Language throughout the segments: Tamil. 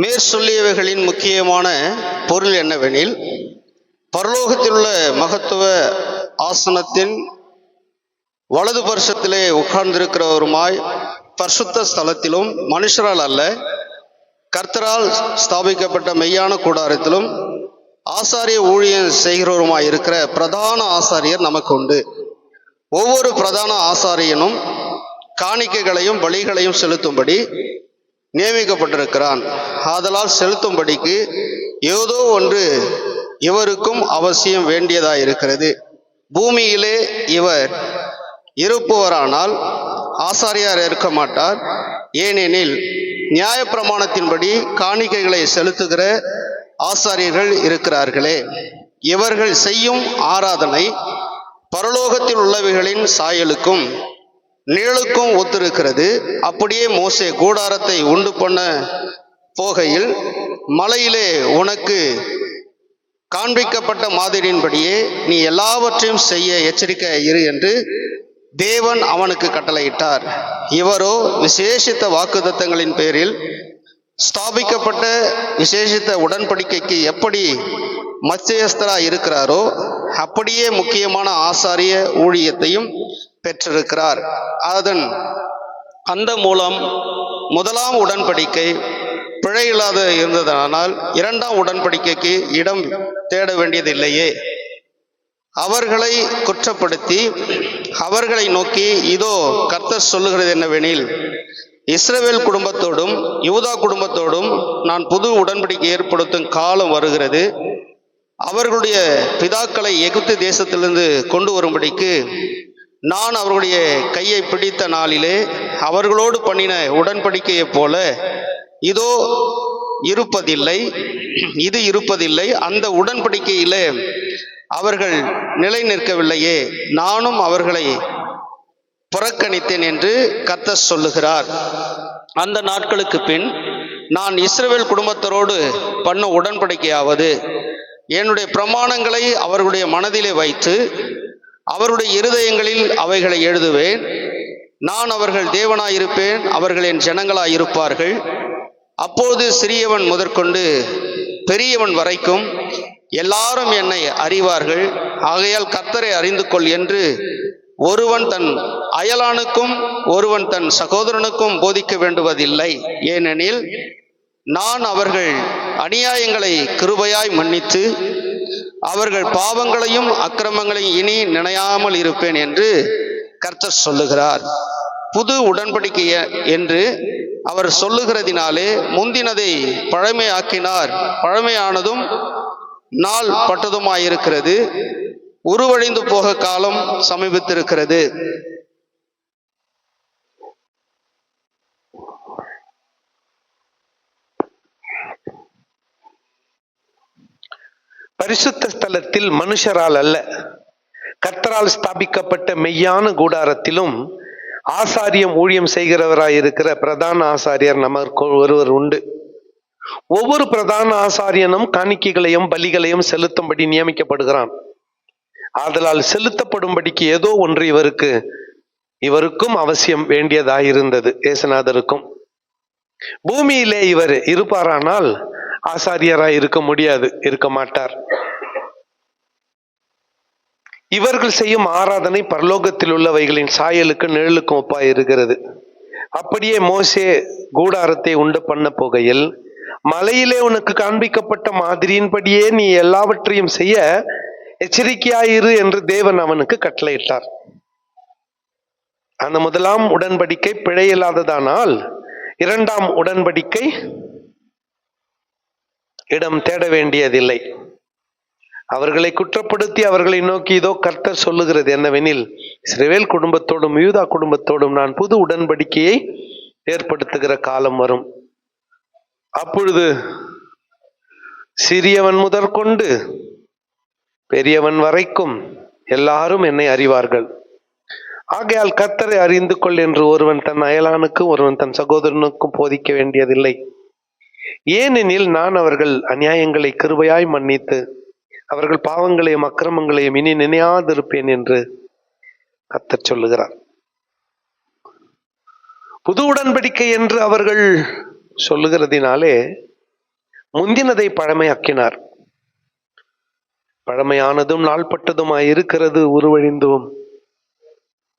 மேற்சொல்லியவைகளின் முக்கியமான பொருள் என்னவெனில், பரலோகத்தில் உள்ள மகத்துவ ஆசனத்தின் வலது பரிசத்திலே உட்கார்ந்திருக்கிறவருமாய் பரிசுத்த ஸ்தலத்திலும் மனுஷரால் அல்ல கர்த்தரால் ஸ்தாபிக்கப்பட்ட மெய்யான கூடாரத்திலும் ஆசாரிய ஊழியம் செய்கிறவருமாய் இருக்கிற பிரதான ஆசாரியர் நமக்கு உண்டு. ஒவ்வொரு பிரதான ஆசாரியனும் காணிக்கைகளையும் பலிகளையும் செலுத்தும்படி நியமிக்கப்பட்டிருக்கிறான். ஆதலால் செலுத்தும்படிக்கு ஏதோ ஒன்று இவருக்கும் அவசியம் வேண்டியதாயிருக்கிறது. பூமியிலே இவர் இருப்பவரானால் ஆசாரியார் இருக்க மாட்டார். ஏனெனில் நியாயப்பிரமாணத்தின்படி காணிக்கைகளை செலுத்துகிற ஆசாரியர்கள் இருக்கிறார்களே. இவர்கள் செய்யும் ஆராதனை பரலோகத்தில் உள்ளவைகளின் சாயலுக்கும் நிழலுக்கும் ஒத்திருக்கிறது. அப்படியே மோசே கூடாரத்தை உண்டு பண்ண போகையில் மலையிலே உனக்கு காண்பிக்கப்பட்ட மாதிரியின்படியே நீ எல்லாவற்றையும் செய்ய எச்சரிக்கை இரு என்று தேவன் அவனுக்கு கட்டளையிட்டார். இவரோ விசேஷித்த வாக்குத்தத்தங்களின் பேரில் ஸ்தாபிக்கப்பட்ட விசேஷித்த உடன்படிக்கைக்கு எப்படி மத்தியஸ்தராய் இருக்கிறாரோ அப்படியே முக்கியமான ஆசாரிய ஊழியத்தையும் பெற்றிருக்கிறார். அந்த மூலம் முதலாம் உடன்படிக்கை பிழையில்லாத இருந்ததனால் இரண்டாம் உடன்படிக்கைக்கு இடம் தேட வேண்டியதில்லையே. அவர்களை குற்றப்படுத்தி அவர்களை நோக்கி, இதோ கர்த்தர் சொல்லுகிறது என்னவெனில், இஸ்ரவேல் குடும்பத்தோடும் யூதா குடும்பத்தோடும் நான் புது உடன்படிக்கை ஏற்படுத்தும் காலம் வருகிறது. அவர்களுடைய பிதாக்களை எகிப்து தேசத்திலிருந்து கொண்டு வரும்படிக்கு நான் அவர்களுடைய கையை பிடித்த நாளிலே அவர்களோடு பண்ணின உடன்படிக்கையைப் போல இது இருப்பதில்லை. அந்த உடன்படிக்கையிலே அவர்கள் நிலை நிற்கவில்லையே, நானும் அவர்களை புறக்கணித்தேன் என்று கர்த்தர் சொல்லுகிறார். அந்த நாட்களுக்கு பின் நான் இஸ்ரவேல் குடும்பத்தரோடு பண்ண உடன்படிக்கையாவது, என்னுடைய பிரமாணங்களை அவர்களுடைய மனதிலே வைத்து அவருடைய இருதயங்களில் அவைகளை எழுதுவேன். நான் அவர்கள் தேவனாயிருப்பேன், அவர்கள் என் ஜனங்களாயிருப்பார்கள். அப்போது சிறியவன் முதற்கொண்டு பெரியவன் வரைக்கும் எல்லாரும் என்னை அறிவார்கள். ஆகையால் கர்த்தரை அறிந்து கொள் என்று ஒருவன் தன் அயலானுக்கும் ஒருவன் தன் சகோதரனுக்கும் போதிக்க வேண்டுவதில்லை. ஏனெனில் நான் அவர்கள் அநியாயங்களை கிருபையாய் மன்னித்து அவர்கள் பாவங்களையும் அக்கிரமங்களையும் இனி நினையாமல் இருப்பேன் என்று கர்த்தர் சொல்லுகிறார். புது உடன்படிக்கை என்று அவர் சொல்லுகிறதினாலே முந்தினதை பழமையாக்கினார். பழமையானதும் நாள் பட்டதுமாயிருக்கிறது. உருவழிந்து போக காலம் சமீபித்திருக்கிறது. பரிசுத்த ஸ்தலத்தில் மனுஷரால் அல்ல கர்த்தரால் ஸ்தாபிக்கப்பட்ட மெய்யான கூடாரத்திலும் ஆசாரியம் ஊழியம் செய்கிறவராயிருக்கிற பிரதான ஆசாரியர் நமக்கு ஒருவர் உண்டு. ஒவ்வொரு பிரதான ஆசாரியனும் காணிக்கைகளையும் பலிகளையும் செலுத்தும்படி நியமிக்கப்படுகிறான். ஆதலால் செலுத்தப்படும்படிக்கு ஏதோ ஒன்று இவருக்கும் அவசியம் வேண்டியதாயிருந்தது. ஏசுநாதருக்கும். பூமியிலே இவர் இருப்பாரானால் ஆசாரியராய் இருக்க மாட்டார். இவர்கள் செய்யும் ஆராதனை பரலோகத்தில் உள்ளவைகளின் சாயலுக்கு நிழலுக்கும் ஒப்பாய் இருக்கிறது. அப்படியே மோசே கூடாரத்தை உண்டு பண்ண போகையில் மலையிலே உனக்கு காண்பிக்கப்பட்ட மாதிரியின்படியே நீ எல்லாவற்றையும் செய்ய எச்சரிக்கையாயிரு என்று தேவன் அவனுக்கு கட்டளையிட்டார். அந்த முதலாம் உடன்படிக்கை பிழையில்லாததானால் இரண்டாம் உடன்படிக்கை இடம் தேட வேண்டியதில்லை. அவர்களை குற்றப்படுத்தி அவர்களை நோக்கி, இதோ கர்த்தர் சொல்லுகிறது என்னவெனில், இஸ்ரவேல் குடும்பத்தோடும் யூதா குடும்பத்தோடும் நான் புது உடன்படிக்கையை ஏற்படுத்துகிற காலம் வரும். அப்பொழுது சிறியவன் முதற்கொண்டு பெரியவன் வரைக்கும் எல்லாரும் என்னை அறிவார்கள். ஆகையால் கர்த்தரை அறிந்து கொள் என்று ஒருவன் தன் அயலானுக்கும் ஒருவன் தன் சகோதரனுக்கும் போதிக்க வேண்டியதில்லை. ஏனெனில் நான் அவர்கள் அநியாயங்களை கிருபையாய் மன்னித்து அவர்கள் பாவங்களையும் அக்கிரமங்களையும் இனி நினையாதிருப்பேன் என்று கர்த்தர் சொல்லுகிறார். புது உடன்படிக்கை என்று அவர்கள் சொல்லுகிறதினாலே முந்தினதை பழமையாக்கினார். பழமையானதும் நாள்பட்டதுமாய் இருக்கிறது, உருவழிந்தும்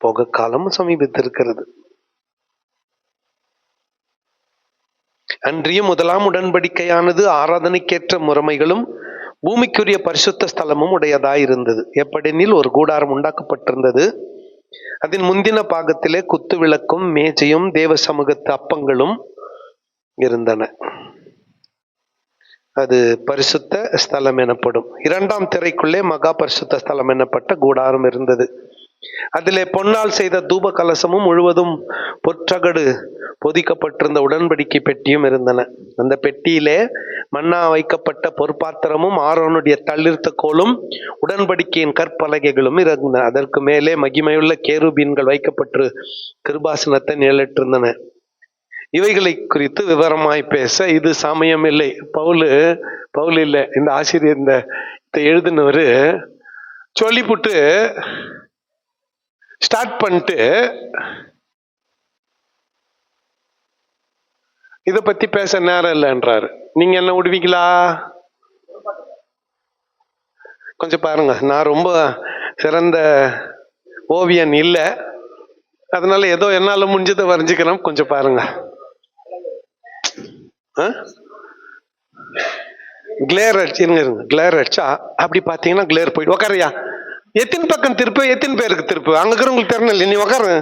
போக காலமும் சமீபித்திருக்கிறது. அன்றியும் முதலாம் உடன்படிக்கையானது ஆராதனைக்கேற்ற முறைமைகளும் பூமிக்குரிய பரிசுத்த ஸ்தலமும் உடையதாய் இருந்தது. எப்படினில் ஒரு கூடாரம் உண்டாக்கப்பட்டிருந்தது. அதன் முந்தின பாகத்திலே குத்து விளக்கும் மேஜையும் தேவ சமூகத்து அப்பங்களும் இருந்தன. அது பரிசுத்த ஸ்தலம் எனப்படும். இரண்டாம் திரைக்குள்ளே மகா பரிசுத்த ஸ்தலம் எனப்பட்ட கூடாரம் இருந்தது. அதிலே பொன்னால் செய்த தூப கலசமும் முழுவதும் பொற்றகடு பொதிக்கப்பட்டிருந்த உடன்படிக்கை பெட்டியும் இருந்தன. அந்த பெட்டியிலே மன்னா வைக்கப்பட்ட பொற்பாத்திரமும் ஆரோனுடைய தளிர்த்த கோலும் உடன்படிக்கையின் கற்பலகைகளும் இருந்தன. அதற்கு மேலே மகிமையுள்ள கேருபீன்கள் வைக்கப்பட்டு கிருபாசனத்தை நிழலிட்டிருந்தன. இவைகளை குறித்து விவரமாய் பேச இது சமயம் இல்லை. பவுல் இல்லை, இந்த ஆசிரியர் இந்த எழுதினவரு சொல்லிப்புட்டு ஸ்டார்ட் பண்ணிட்டு இதை பத்தி பேச நேரம் இல்லைன்றாரு. நீங்க என்ன விடுவீங்களா? கொஞ்சம் பாருங்க, நான் ரொம்ப சிறந்த ஓவியன் இல்லை, அதனால ஏதோ என்னால முடிஞ்சதை வரைஞ்சுக்கிறேன். கொஞ்சம் பாருங்க. கிளேர் அடிச்சு இருங்க, கிளேர் அடிச்சா அப்படி பாத்தீங்கன்னா கிளேர் போயிடும். உக்காரியா, எத்தனை பக்கம் திருப்பு, எத்தனை பேருக்கு திருப்பு, அங்க இருக்கிறவங்களுக்கு தெரியல. நீ உக்காரு.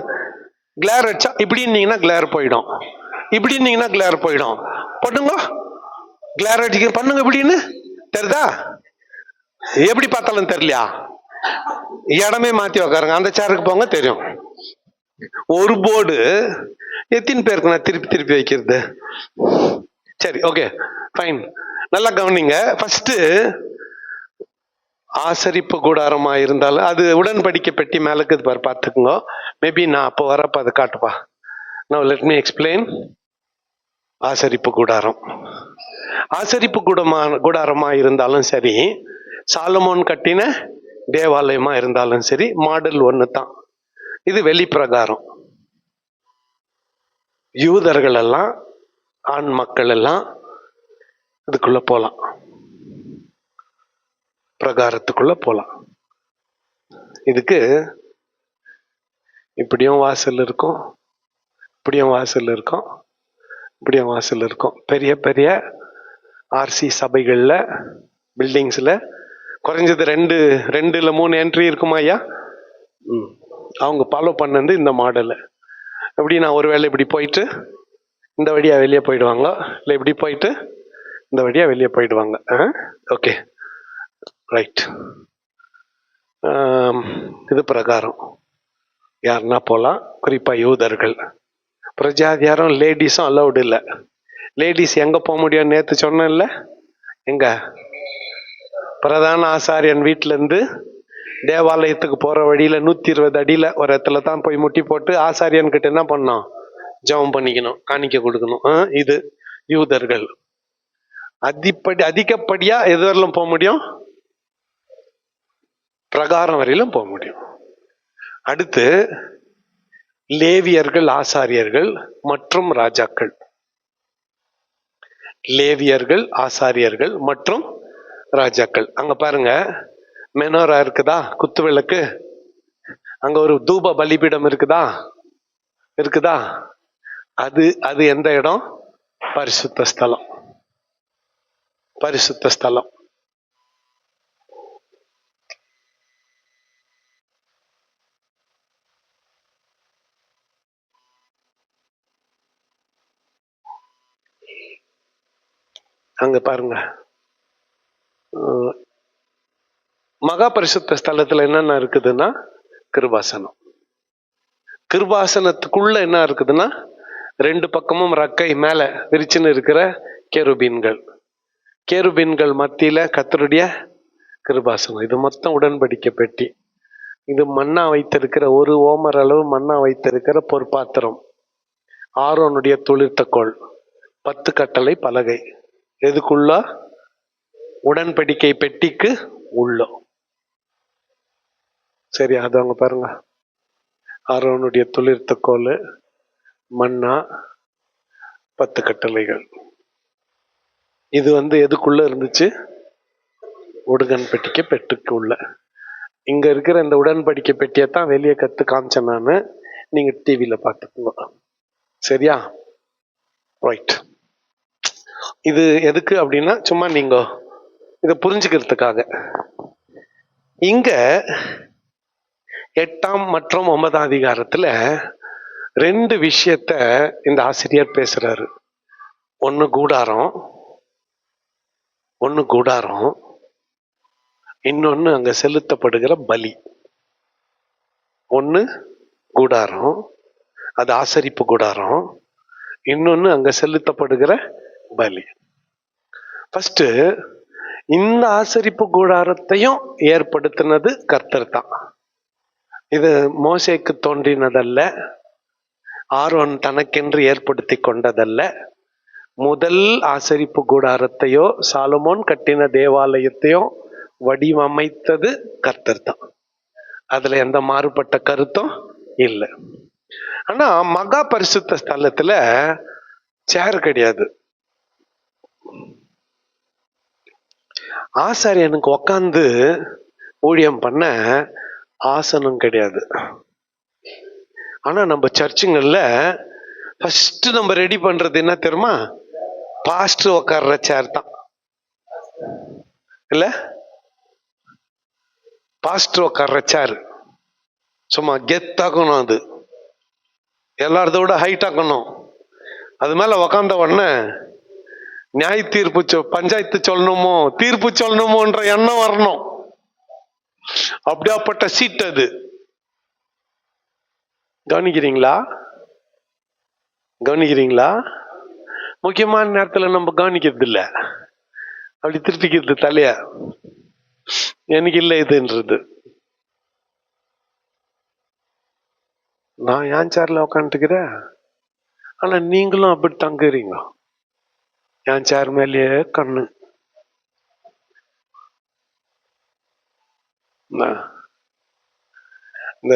கிளேர் அடிச்சா இப்படி இருந்தீங்கன்னா கிளேர் போயிடும், இப்படி இருந்தீங்கன்னா கிளேர் போயிடும். பண்ணுங்க, கிளேர் அடிக்க பண்ணுங்க. இப்படின்னு தெரியுதா? எப்படி பார்த்தாலும் தெரியலையா? இடமே மாத்தி உக்காருங்க, அந்த சேருக்கு போங்க, தெரியும். ஒரு போர்டு எத்தனை பேருக்கு நான் திருப்பி திருப்பி வைக்கிறது? சரி, ஓகே, ஃபைன். நல்லா கவனிங்க. ஃபர்ஸ்ட் ஆசரிப்பு கூடாரமா இருந்தாலும் அது உடன்படிக்கை பெட்டி மேலுக்கு பாரு, பார்த்துக்குங்க. மேபி நான் அப்போ வரப்ப அதை காட்டுப்பா. Now let me explain. ஆசரிப்பு கூடாரம், ஆசரிப்பு கூடாரமா இருந்தாலும் சரி, சாலமோன் கட்டின தேவாலயமா இருந்தாலும் சரி, மாடல் ஒன்று தான். இது வெளிப்பிரகாரம். யூதர்கள் எல்லாம், ஆண் மக்கள் எல்லாம் இதுக்குள்ள போலாம், பிரகாரத்துக்குள்ள போலாம். இதுக்கு இப்படியும் வாசல் இருக்கும், இப்படியும் வாசல் இருக்கும், இப்படியும் வாசல் இருக்கும். பெரிய பெரிய ஆர்சி சபைகள்ல, பில்டிங்ஸ்ல குறைஞ்சது 2-3 என்ட்ரி இருக்குமா ஐயா? அவங்க ஃபாலோ பண்ணது இந்த மாடல். எப்படின்னா, ஒருவேளை இப்படி போயிட்டு இந்த வழியா வெளியே போயிடுவாங்க, இல்லை இப்படி போயிட்டு இந்த வழியா வெளியே போயிடுவாங்க. Okay, right. இது பிரகாரம் யாருன்னா போலாம், குறிப்பா யூதர்கள். பிரஜாதியாரும் லேடிஸும் அலௌடு இல்லை. லேடிஸ் எங்க போக முடியும்? நேத்து சொன்னேன் இல்ல, எங்க பிரதான ஆசாரியன் வீட்டுல இருந்து தேவாலயத்துக்கு போற வழியில 120 அடியில ஒரு இடத்துல தான் போய் முட்டி போட்டு ஆசாரியன் கிட்ட என்ன பண்ணோம்? ஜெபம் பண்ணிக்கணும், காணிக்க கொடுக்கணும். இது யூதர்கள். அதிகப்படியா எது வரலும் போக முடியும்? பிரகாரம் வரையிலும் போக முடியும். அடுத்து லேவியர்கள், ஆசாரியர்கள் மற்றும் ராஜாக்கள். லேவியர்கள், ஆசாரியர்கள் மற்றும் ராஜாக்கள். அங்க பாருங்க, மெனோரா இருக்குதா, குத்து விளக்கு. அங்க ஒரு தூப பலிபீடம் இருக்குதா? அது எந்த இடம்? பரிசுத்த ஸ்தலம். பரிசுத்த ஸ்தலம். அங்க பாருங்க, மகா பரிசுத்த ஸ்தலத்துல என்னென்ன இருக்குதுன்னா, கிருபாசனம். கிருபாசனத்துக்குள்ள என்ன இருக்குதுன்னா, 2 பக்கமும் ரக்கை மேல விரிச்சுன்னு இருக்கிற கேருபீன்கள். கேருபீன்கள் மத்தியில கர்த்தருடைய கிருபாசனம். இது மொத்தம் உடன்படிக்கை பெட்டி. இது மண்ணா வைத்திருக்கிற, 1 ஓமர் அளவு மண்ணா வைத்திருக்கிற பொற்பாத்திரம், ஆரோனுடைய துளிர்த்த கோல், 10 கட்டளை பலகை. எதுக்குள்ள? உடன்படிக்கை பெட்டிக்கு உள்ள. சரி, அது அவங்க பாருங்க, ஆரோனுடைய துளிர்த்த கோல், மன்னா, 10 கட்டளைகள். இது எதுக்குள்ள இருந்துச்சு? உடன்படிக்கை பெட்டிக்குள்ள. இங்க இருக்கிற இந்த உடன்படிக்கை பெட்டியை தான் வெளியே கத்து காமிச்சேன் நானு. நீங்க டிவியில பார்த்துக்கோங்க. சரியா? ரைட். இது எதுக்கு அப்படின்னா சும்மா நீங்க இதை புரிஞ்சுக்கிறதுக்காக. இங்க 8ஆம் மற்றும் 9ஆம் அதிகாரத்துல 2 விஷயத்த இந்த ஆசிரியர் பேசுறாரு. ஒன்னு கூடாரம், இன்னொன்னு அங்க செலுத்தப்படுகிற பலி. ஒன்னு கூடாரம், அது ஆசரிப்பு கூடாரம். இன்னொன்னு அங்க செலுத்தப்படுகிற பலி. ஃபர்ஸ்ட் இந்த ஆசரிப்பு கூடாரத்தையும் ஏற்படுத்தினது கர்த்தர் தான். இது மோசேக்கு தோன்றினதல்ல, ஆரோன் தனக்கென்று ஏற்படுத்தி கொண்டதல்ல. முதல் ஆசரிப்பு கூடாரத்தையோ சாலமோன் கட்டின தேவாலயத்தையோ வடிவமைத்தது கர்த்தர் தான். அதுல எந்த மாறுபட்ட கருத்தும் இல்லை. ஆனா மகா பரிசுத்த ஸ்தலத்துல சேர் கிடையாது. ஆசாரியனுக்கு உக்காந்து ஊழியம் பண்ண ஆசனம் கிடையாது. ஆனா நம்ம சர்ச்சுங்கள்ல ஃபர்ஸ்ட் நம்ம ரெடி பண்றது என்ன தெரியுமா? பாஸ்டர் உட்கார்ற சேர் தான். இல்ல, பாஸ்டர் உட்கார்ற சேர் சும்மா கெத்தாக்கணும். அது எல்லாரத விட ஹைட் ஆக்கணும். அது மேல உக்காந்த உடனே நியாய தீர்ப்பு பஞ்சாயத்து சொல்லணுமோ தீர்ப்பு சொல்லணுமோன்ற எண்ணம் வரணும். அப்படியாப்பட்ட சீட் அது. கவனிக்கிறீங்களா? முக்கியமான நேரத்துல நம்ம கவனிக்கிறது இல்ல, அப்படி திருப்பிக்கிறது தலையா. எனக்கு இல்லை இதுன்றது. நான் என் சேர்ல உக்காந்துக்கிறேன், ஆனா நீங்களும் அப்படி தங்குறீங்க. என் சேர் மேலேயே கண்ணு. இந்த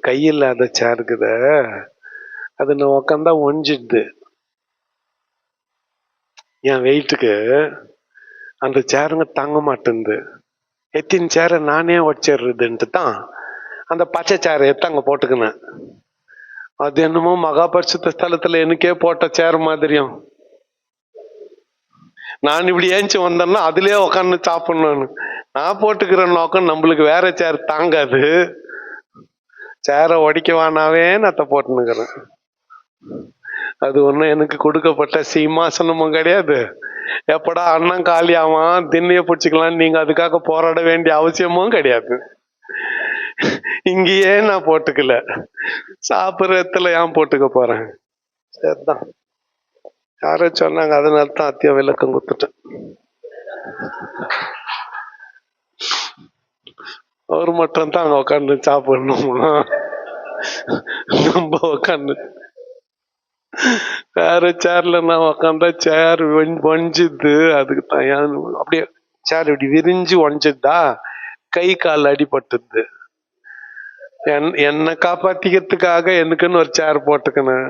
கையில் அந்த சேர் இருக்குத, அது நான் உக்காந்தா ஒஞ்சிடுது. என் வெயிட்டுக்கு அந்த சேருங்க தாங்க மாட்டேங்குது. எத்தின் சேரை நானே உடச்சிடுறதுன்ட்டு தான் அந்த பச்சை சேரை எடுத்து அங்க போட்டுக்கினேன். அது என்னமோ மகாபரிசுத்த ஸ்தலத்துல எனக்கே போட்ட சேர் மாதிரியும். நான் இப்படி ஏஞ்சி வந்தேன்னா அதுலயே உக்காந்து சாப்பிடணும்னு நான் போட்டுக்கிற நோக்கம் நம்மளுக்கு வேற சேர் தாங்காது. சேரை உடைக்கவானாவே நத்த போட்டுனுக்கிறேன். அது ஒன்றும் எனக்கு கொடுக்கப்பட்ட சிம்மாசனமும் கிடையாது. எப்படா அண்ணன் காலியாமா திண்ணைய பிடிச்சிக்கலாம் நீங்க அதுக்காக போராட வேண்டிய அவசியமும் கிடையாது. இங்கேயே நான் போட்டுக்கல, சாப்பிட்ற இடத்துல ஏன் போட்டுக்க போறேன்? சரிதான், யாரோ சொன்னாங்க, அதனால தான் அத்திய விளக்கம் கொடுத்துட்டேன். அவர் மட்டும் தான் அங்க உட்காந்து சாப்பிடணுமா? நம்ம உட்காந்து வேற சேர்ல நான் உக்காந்தா சேர் ஒஞ்சுது. அதுக்கு தான் அப்படியே சேர் இப்படி விரிஞ்சு ஒஞ்சுதா, கை கால் அடிபட்டுது. என்னை காப்பாத்திக்கிறதுக்காக எனக்குன்னு ஒரு சேர் போட்டுக்கணும்.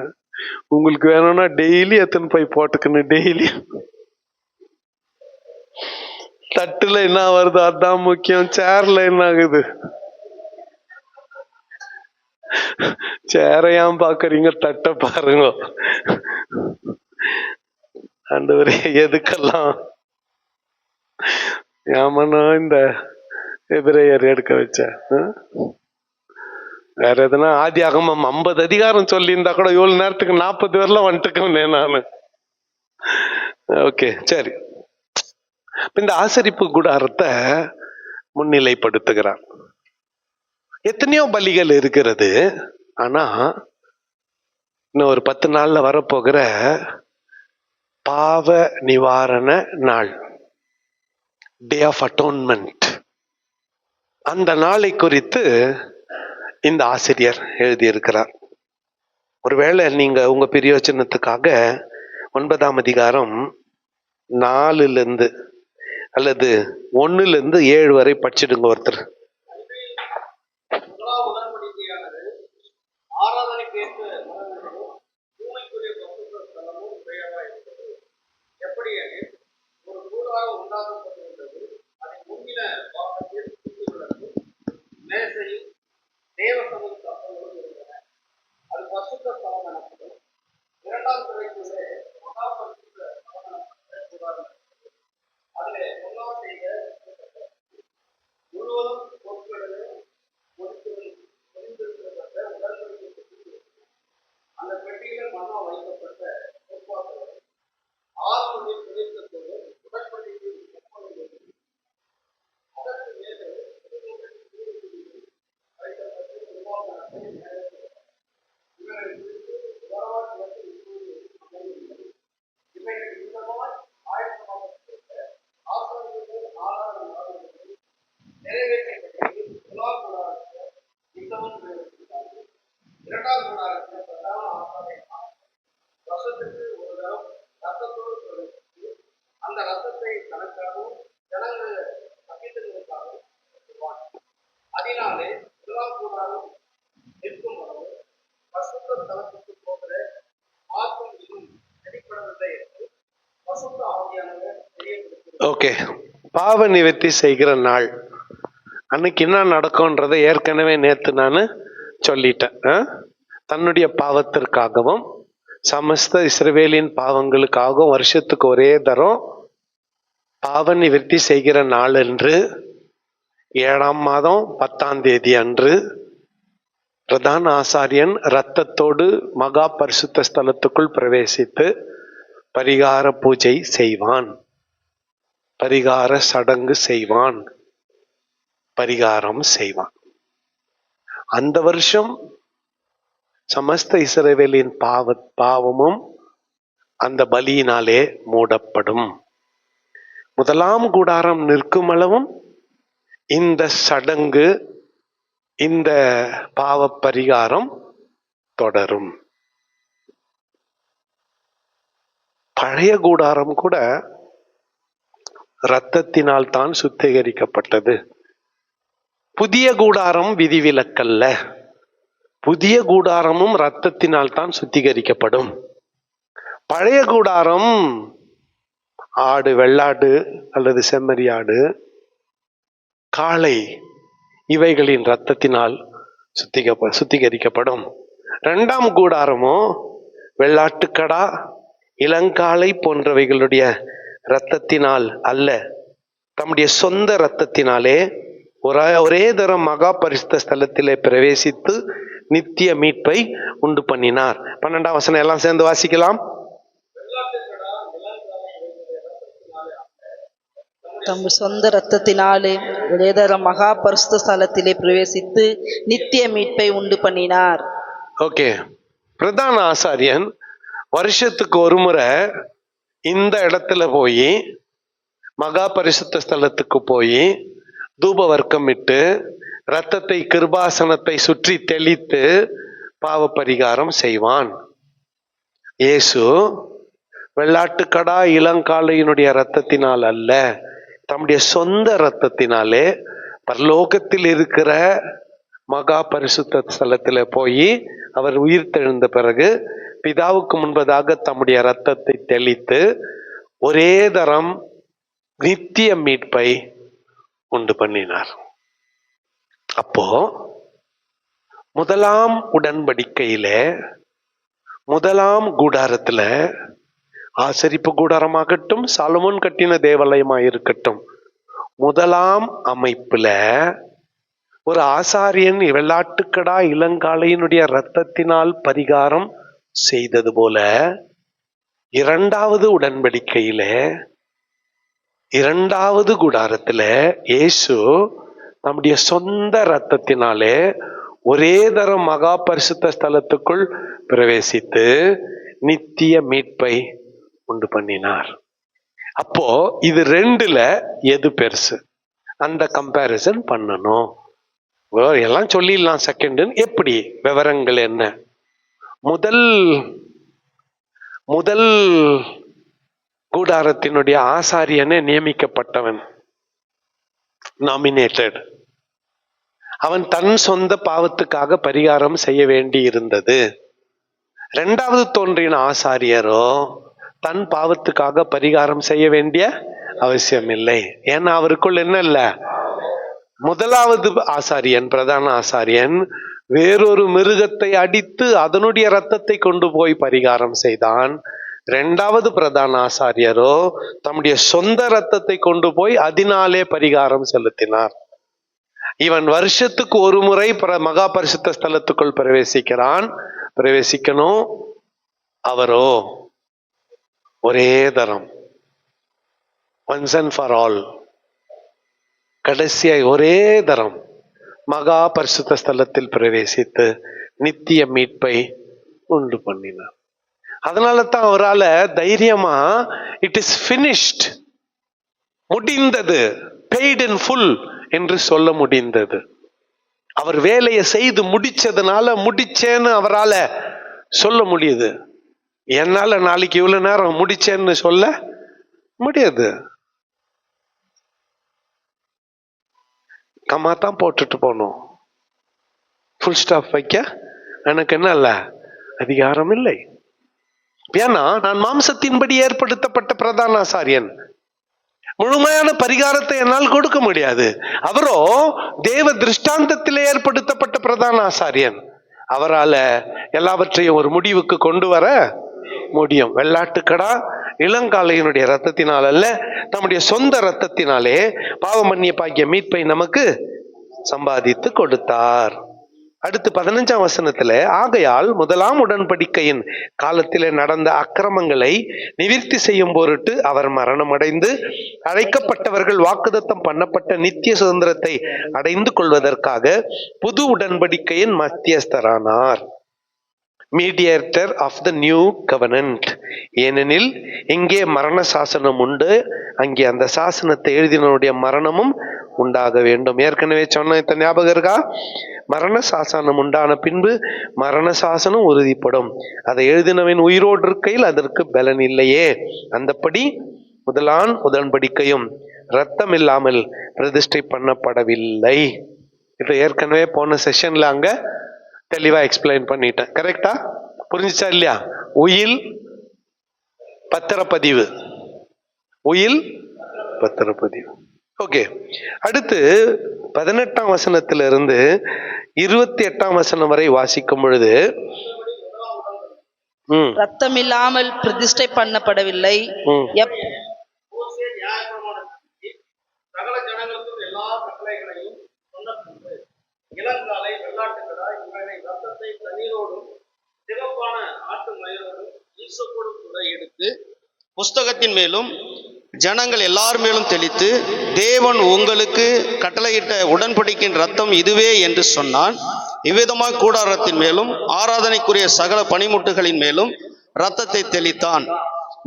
உங்களுக்கு வேணும்னா டெய்லி எத்தனை போய் போட்டுக்கணும். டெய்லி தட்டுல என்ன வருது அதான் முக்கியம், சேர்ல என்ன ஆகுது? சேரையாம் பாக்குறீங்க, தட்டை பாருங்க. ஆண்டவரே எதுக்கெல்லாம் ஏமனா இந்த எபிரேயர் எடுக்க வச்ச? வேற எதுனா ஆதியாகமம் 50 அதிகாரம் சொல்லி இருந்தா கூட இவ்வளவு நேரத்துக்கு 40 பேர்லாம் வந்துட்டுக்கே நானு. ஓகே, சரி. இந்த ஆசரிப்பு கூடாரத்தை முன்னிலைப்படுத்துகிறார். எத்தனையோ பலிகள் இருக்கிறது. ஆனா இன்னும் ஒரு 10 நாள்ல வரப்போகிற பாவ நிவாரண நாள், டே ஆஃப் அட்டோன்மெண்ட், அந்த நாளை குறித்து இந்த ஆசிரியர் எழுதியிருக்கிறார். ஒருவேளை நீங்க உங்க பிரயோஜனத்துக்காக 9ஆம் அதிகாரம் 4 அல்லது 1-7 வரை படிச்சிடுங்க ஒருத்தர். ஓகே, பாவ நிவர்த்தி செய்கிற நாள் அன்னைக்கு என்ன நடக்கும்ன்றதை ஏற்கனவே நேத்து நான் சொல்லிட்டேன். தன்னுடைய பாவத்திற்காகவும் சமஸ்த இஸ்ரவேலின் பாவங்களுக்காகவும் வருஷத்துக்கு ஒரே தரம் பாவ நிவர்த்தி செய்கிற நாள் என்று 7ஆம் மாதம் 10ஆம் தேதி அன்று பிரதான ஆசாரியன் இரத்தத்தோடு மகா பரிசுத்த ஸ்தலத்துக்குள் பிரவேசித்து பரிகார பூஜை செய்வான், பரிகார சடங்கு செய்வான், பரிகாரம் செய்வான். அந்த வருஷம் சமஸ்த இஸ்ரவேலின் பாவமும் அந்த பலியினாலே மூடப்படும். முதலாம் கூடாரம் நிற்கும் அளவும் இந்த சடங்கு, இந்த பாவ பரிகாரம் தொடரும். பழைய கூடாரம் கூட இரத்தத்தினால் தான் சுத்திகரிக்கப்பட்டது. புதிய கூடாரம் விதிவிலக்கல்ல, புதிய கூடாரமும் இரத்தத்தினால் தான் சுத்திகரிக்கப்படும். பழைய கூடாரம் ஆடு, வெள்ளாடு அல்லது செம்மறி ஆடு, காளை இவைகளின் இரத்தத்தினால் சுத்திகரிக்கப்படும். 2ஆம் கூடாரமோ வெள்ளாட்டுக்கடா, இளங்காளை போன்றவைகளுடைய இரத்தத்தினால் அல்ல, தம்முடைய சொந்த இரத்தத்தினாலே ஒரே தரம் மகா பரிசுத்த ஸ்தலத்திலே பிரவேசித்து நித்திய மீட்பை உண்டு பண்ணினார். 12ஆம் வசனம் எல்லாம் சேர்ந்து வாசிக்கலாம். தம் சொந்த இரத்தத்தினாலே ஒரே தரம் மகா பரிசுத்த ஸ்தலத்திலே பிரவேசித்து நித்திய மீட்பை உண்டு பண்ணினார். ஓகே, பிரதான ஆசாரியன் வருஷத்துக்கு ஒரு முறை இந்த இடத்துல போய் மகா பரிசுத்த ஸ்தலத்துக்கு போய் தூப வர்க்கம் இட்டு இரத்தத்தை கிருபாசனத்தை சுற்றி தெளித்து பாவ பரிகாரம் செய்வான். இயேசு வெள்ளாட்டுக்கடா இளங்காளையினுடைய இரத்தத்தினால் அல்ல, தம்முடைய சொந்த இரத்தத்தினாலே பரலோகத்தில் இருக்கிற மகா பரிசுத்த ஸ்தலத்துல போய் அவர் உயிர் தெழுந்த பிறகு பிதாவுக்கு முன்பதாக தம்முடைய இரத்தத்தை தெளித்து ஒரே தரம் நித்திய மீட்பை உண்டு பண்ணினார். அப்போ முதலாம் உடன்படிக்கையில முதலாம் கூடாரத்துல, ஆசரிப்பு கூடாரமாகட்டும் சாலமோன் கட்டின தேவாலயமாயிருக்கட்டும், முதலாம் அமைப்புல ஒரு ஆசாரியன் வெள்ளாட்டுக்கடா இளங்காளையினுடைய இரத்தத்தினால் பரிகாரம் செய்தது போல 2வது உடன்படிக்கையில 2வது கூடாரத்துல இயேசு நம்முடைய சொந்த இரத்தத்தினாலே ஒரே தரம் மகா பரிசுத்த ஸ்தலத்துக்குள் பிரவேசித்து நித்திய மீட்பை உண்டு பண்ணினார். அப்போ இது 2ல எது பெருசு, அந்த கம்பேரிசன் பண்ணணும். எல்லாம் சொல்லிடலாம் செகண்ட், எப்படி விவரங்கள் என்ன? முதல் கூடாரத்தினுடைய ஆசாரியனே நியமிக்கப்பட்டவன், நாமினேட்டட். அவன் தன் சொந்த பாவத்துக்காக பரிகாரம் செய்ய வேண்டி இருந்தது. 2வது தோன்றின ஆசாரியரோ தன் பாவத்துக்காக பரிகாரம் செய்ய வேண்டிய அவசியம் இல்லை. ஏன்னா அவருக்குள் என்ன இல்ல, முதலாவது ஆசாரியன் பிரதான ஆசாரியன் வேறொரு மிருகத்தை அடித்து அதனுடைய இரத்தத்தை கொண்டு போய் பரிகாரம் செய்தான். இரண்டாவது பிரதான ஆசாரியரோ தம்முடைய சொந்த இரத்தத்தை கொண்டு போய் அதனாலே பரிகாரம் செலுத்தினார். இவன் வருஷத்துக்கு ஒரு முறை மகா பரிசுத்த ஸ்தலத்துக்குள் பிரவேசிக்கணும். அவரோ ஒரே தரம், ஒன்ஸ் அண்ட் ஃபார் ஆல், கடைசியாய் ஒரே தரம் மகா பரிசுத்த ஸ்தலத்தில் பிரவேசித்து நித்திய மீட்பை உண்டு பண்ணினார். அதனால தான் அவரால் தைரியமா இட் இஸ் ஃபினிஷ்ட், முடிந்தது, பெய்ட் இன் ஃபுல் என்று சொல்ல முடிந்தது. அவர் வேலையை செய்து முடிச்சதுனால முடிச்சேன்னு அவரால் சொல்ல முடியுது. என்னால நாளைக்கு இவ்வளவு நேரம் முடிச்சேன்னு சொல்ல முடியாது. கம்மா தான் போட்டுட்டு போனோம். ஃபுல் ஸ்டாப் வைக்க எனக்கு என்ன இல்ல, அதிகாரம் இல்லை. ஏன்னா நான் மாம்சத்தின்படி ஏற்படுத்தப்பட்ட பிரதான ஆசாரியன். முழுமையான பரிகாரத்தை என்னால் கொடுக்க முடியாது. அவரோ தேவ திருஷ்டாந்தத்திலே ஏற்படுத்தப்பட்ட பிரதான ஆசாரியன். அவரால எல்லாவற்றையும் ஒரு முடிவுக்கு கொண்டு வர முடியும். வெள்ளாட்டுக்கடா இளங்காளையினுடைய ரத்தத்தினால் அல்ல, நம்முடைய சொந்த ரத்தத்தினாலே பாவ மன்னிப்பாகிய மீட்பை நமக்கு சம்பாதித்து கொடுத்தார். அடுத்து 15ஆம் வசனத்துல, ஆகையால் முதலாம் உடன்படிக்கையின் காலத்திலே நடந்த அக்கிரமங்களை நிவிர்த்தி செய்யும் பொருட்டு அவர் மரணம் அடைந்து அழைக்கப்பட்டவர்கள் வாக்குத்தத்தம் பண்ணப்பட்ட நித்திய சுதந்திரத்தை அடைந்து கொள்வதற்காக புது உடன்படிக்கையின் மத்தியஸ்தரானார், mediator of the new covenant. ஏனெனில் இங்கே மரண சாசனம் உண்டு, அங்கே அந்த சாசனத்தை எழுதினருடைய மரணமும் உண்டாக வேண்டும். ஏற்கனவே சொன்ன இந்த ஞாபகம் இருக்கா? மரண சாசனம் உண்டான பின்பு மரண சாசனம் உறுதிப்படும். அதை எழுதினவன் உயிரோடு இருக்கையில் அதற்கு பலன் இல்லையே. அந்தப்படி முதலான் உடன்படிக்கையும் இரத்தம் இல்லாமல் பிரதிஷ்டை பண்ணப்படவில்லை. இது ஏற்கனவே போன செஷன்ல அங்க தெளிவா எக்ஸ்பிளைன் பண்ணிட்டேன். கரெக்டா புரிஞ்சுச்சா இல்லையா? உயில் பத்திரப்பதிவு, உயில் பத்திரப்பதிவு. ஓகே, அடுத்து 18ஆம் வசனத்திலிருந்து 28ஆம் வசனம் வரை வாசிக்கும் பொழுது, ரத்தமில்லாமல் பிரதிஷ்டை பண்ணப்படவில்லை. எடுத்து புஸ்தகத்தின் மேலும் ஜனங்கள் எல்லார் மேலும் தெளித்து, தேவன் உங்களுக்கு கட்டளையிட்ட உடன்படிக்கையின் ரத்தம் இதுவே என்று சொன்னான். இவ்விதமாக கூடாரத்தின் மேலும் ஆராதனைக்குரிய சகல பனிமுட்டுகளின் மேலும் ரத்தத்தை தெளித்தான்.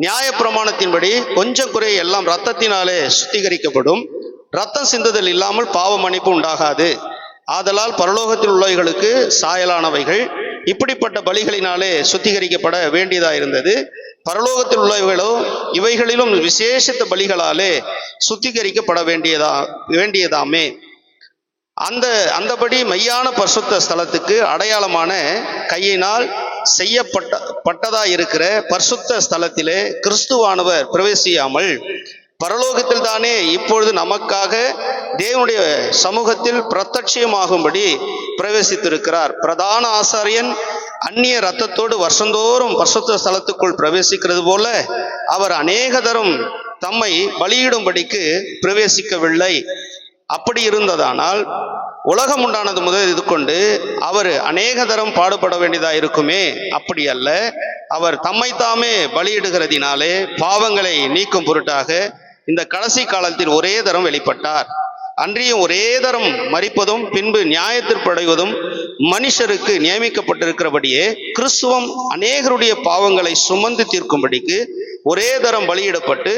நியாய பிரமாணத்தின்படி கொஞ்சம் குறைய எல்லாம் ரத்தத்தினாலே சுத்திகரிக்கப்படும். ரத்தம் சிந்துதல் இல்லாமல் பாவ மன்னிப்பு உண்டாகாது. ஆதலால் பரலோகத்தில் உள்ளவைகளுக்கு சாயலானவைகள் இப்படிப்பட்ட பலிகளினாலே சுத்திகரிக்கப்பட வேண்டியதாயிருந்தது. பரலோகத்தில் உள்ளவைகளோ இவைகளிலும் விசேஷித்த பலிகளாலே சுத்திகரிக்கப்பட வேண்டியதாமே. அந்தபடி மெய்யான பரிசுத்த ஸ்தலத்துக்கு அடையாளமான கையினால் செய்யப்பட்டதா இருக்கிற பரிசுத்த ஸ்தலத்திலே கிறிஸ்துவானவர் பிரவேசியாமல் பரலோகத்தில் தானே இப்பொழுது நமக்காக தேவனுடைய சமூகத்தில் பிரத்யட்சமாகும்படி பிரவேசித்திருக்கிறார். பிரதான ஆசாரியன் அந்நிய இரத்தத்தோடு வருஷந்தோறும் பரிசுத்த ஸ்தலத்துக்குள் பிரவேசிக்கிறது போல அவர் அநேக தரம் தம்மை பலியிடும்படிக்கு பிரவேசிக்கவில்லை. அப்படி இருந்ததானால் உலகம் உண்டானது முதல் இது கொண்டு அவர் அநேக தரம் பாடுபட வேண்டியதாக இருக்குமே. அப்படி அல்ல, அவர் தம்மை தாமே பலியிடுகிறதினாலே பாவங்களை நீக்கும் பொருட்டாக இந்த கடைசி காலத்தில் ஒரே தரம் வெளிப்பட்டார். அன்றியும் ஒரே தரம் மரிப்பதும் பின்பு நியாயத்திற்படைவதும் மனுஷருக்கு நியமிக்கப்பட்டிருக்கிறபடியே கிறிஸ்துவம் அநேகருடைய பாவங்களை சுமந்து தீர்க்கும்படிக்கு ஒரே தரம் பலியிடப்பட்டு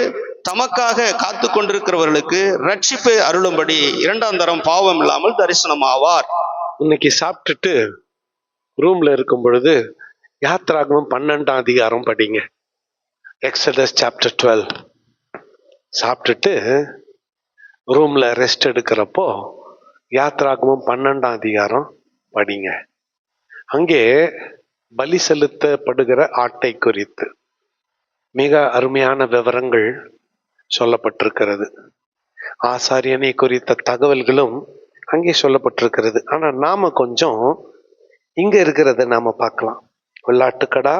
தமக்காக காத்து கொண்டிருக்கிறவர்களுக்கு ரட்சிப்பை அருளும்படி இரண்டாம் தரம் பாவம் இல்லாமல் தரிசனமாவார். இன்னைக்கு சாப்பிட்டுட்டு ரூம்ல இருக்கும் பொழுது யாத்ராகமம் 12ஆம் அதிகாரம் படிங்க. எக்ஸடஸ் சாப்டர் 12 சாப்பிட்டுட்டு ரூம்ல ரெஸ்ட் எடுக்கிறப்போ யாத்ராகமம் 12ஆம் அதிகாரம் படிங்க. அங்கே பலி செலுத்தப்படுகிற ஆட்டை குறித்து மிக அருமையான விவரங்கள் சொல்லப்பட்டிருக்கிறது. ஆசாரியனை குறித்த தகவல்களும் அங்கே சொல்லப்பட்டிருக்கிறது. ஆனா நாம கொஞ்சம் இங்க இருக்கிறத நாம பார்க்கலாம். வெள்ளாட்டுக்கடா,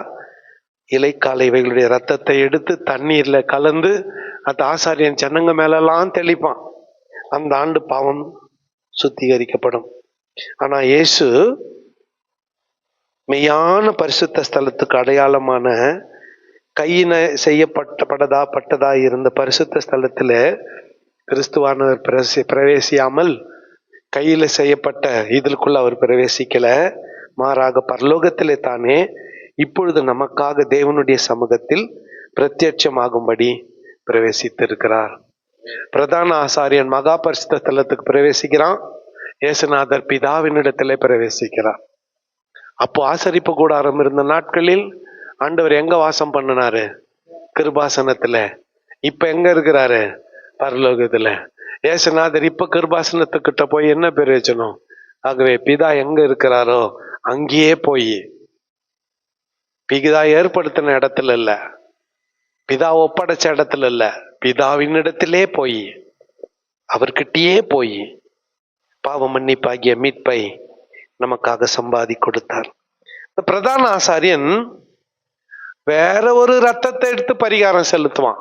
இலைக்காலை இவைகளுடைய ரத்தத்தை எடுத்து தண்ணீர்ல கலந்து அந்த ஆசாரியன் ஜனங்க மேலெல்லாம் தெளிப்பான். அந்த ஆண்டு பாவம் சுத்திகரிக்கப்படும். ஆனா இயேசு மெய்யான பரிசுத்த ஸ்தலத்துக்கு அடையாளமான கையின பட்டதா இருந்த பரிசுத்த ஸ்தலத்துல கிறிஸ்துவானவர் பிரவேசியாமல் கையில செய்யப்பட்ட இதற்குள்ள அவர் பிரவேசிக்கல. மாறாக பரலோகத்திலே தானே இப்பொழுது நமக்காக தேவனுடைய சமூகத்தில் பிரத்யட்சமாகும்படி பிரவேசித்திருக்கிறார். பிரதான ஆசாரியன் மகா பரிசுத்த ஸ்தலத்துக்கு பிரவேசிக்கிறான். இயேசுநாதர் பிதாவினிடத்திலே பிரவேசிக்கிறார். அப்போ ஆசரிப்பு கூடாரம் இருந்த நாட்களில் ஆண்டவர் எங்க வாசம் பண்ணினாரு? கிருபாசனத்துல. இப்ப எங்க இருக்கிறாரு? பரலோகத்துல. இயேசுநாதர் இப்ப கிருபாசனத்துக்கிட்ட போய் என்ன பிரயோஜனம்? ஆகவே பிதா எங்க இருக்கிறாரோ அங்கேயே போய், பிதா ஏற்படுத்தின இடத்துல இல்ல, பிதா ஒப்படைச்ச இடத்துல இல்ல, பிதாவின் இடத்திலே போய் அவர்கிட்டயே போய் பாவ மன்னிப்பாகிய மீட்பை நமக்காக சம்பாதி கொடுத்தார். பிரதான ஆசாரியன் வேற ஒரு ரத்தத்தை எடுத்து பரிகாரம் செலுத்துவான்.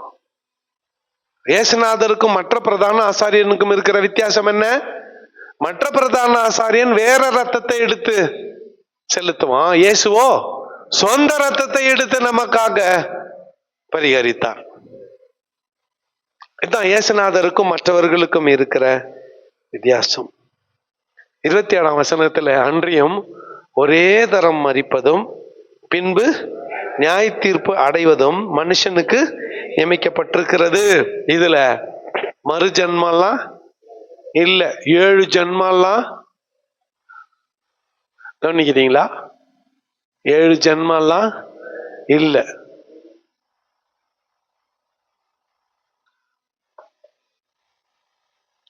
இயேசுநாதருக்கும் மற்ற பிரதான ஆசாரியனுக்கும் இருக்கிற வித்தியாசம் என்ன? மற்ற பிரதான ஆசாரியன் வேற ரத்தத்தை எடுத்து செலுத்துவான். இயேசுவோ சொந்த ரத்தத்தை எடுத்து நமக்காக பரிகரித்தார். இதுதான் இயேசுநாதருக்கும் மற்றவர்களுக்கும் இருக்கிற வித்தியாசம். 27ஆம் வசனத்துல அன்றியும் ஒரே தரம் மரிப்பதும் பின்பு நியாய தீர்ப்பு அடைவதும் மனுஷனுக்கு நியமிக்கப்பட்டிருக்கிறது. இதுல மறு ஜென்மெல்லாம் இல்ல, 7 ஜென்மெல்லாம் கவனிக்கிறீங்களா? 7 ஜென்மெல்லாம் இல்ல.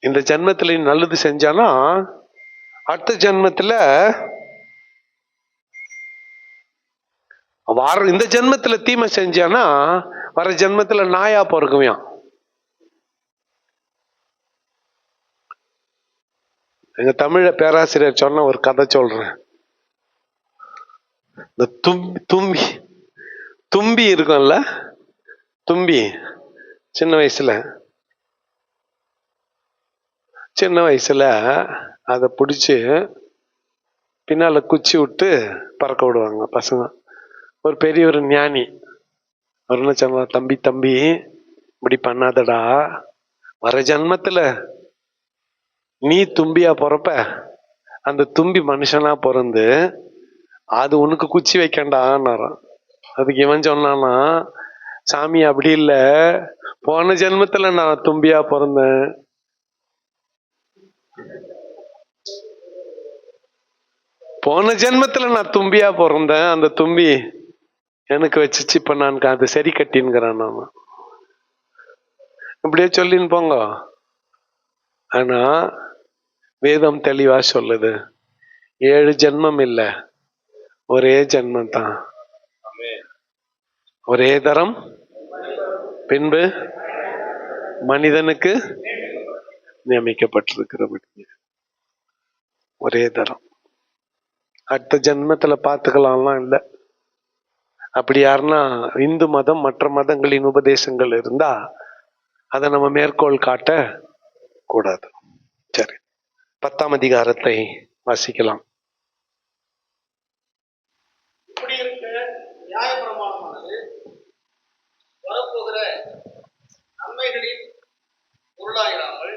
இந்த ஜென்மத்துல நல்லது செஞ்சானா அடுத்த ஜென்மத்துல இந்த ஜென்மத்துல தீமை செஞ்சானா வர ஜென்மத்துல நாயா பிறக்குவியான். எங்க தமிழ பேராசிரியர் சொன்ன ஒரு கதை சொல்றேன். இந்த தும்பி இருக்கும்ல, தும்பி சின்ன வயசுல அதை பிடிச்சி பின்னால குச்சி விட்டு பறக்க விடுவாங்க பசங்க. ஒரு பெரிய ஒரு ஞானி அவர் என்ன சொன்னா, தம்பி இப்படி பண்ணாதடா, வர ஜன்மத்துல நீ தும்பியா பிறப்ப, அந்த தும்பி மனுஷனா பிறந்து அது உனக்கு குச்சி வைக்கண்டான்னாராம். அதுக்கு இவன் சொன்னானா, சாமி அப்படி இல்ல, போன ஜென்மத்துல நான் தும்பியா பிறந்தேன், போன ஜென்மத்துல நான் தும்பியா பிறந்தேன், அந்த தும்பி எனக்கு வச்சுச்சு, இப்ப நான் அது சரி கட்டின்னுங்கிறான். நாம இப்படியே சொல்லின்னு போங்க. ஆனா வேதம் தெளிவா சொல்லுது, 7 ஜென்மம் இல்ல, ஒரே ஜென்மம் தான், ஒரே தரம் பின்பு மனிதனுக்கு நியமிக்கப்பட்டிருக்கிறபடி ஒரே தரம். அடுத்த ஜென்மத்துல பாத்துக்கலாம்லாம் இல்லை. அப்படி யாருன்னா இந்து மதம் மற்ற மதங்களின் உபதேசங்கள் இருந்தா அதை நம்ம மேற்கோள் காட்ட கூடாது. சரி, 10ஆம் அதிகாரத்தை வாசிக்கலாம். நியாயப்பிரமாணமானது வரப்போகிற நன்மைகளின் பொருளாயிராமல்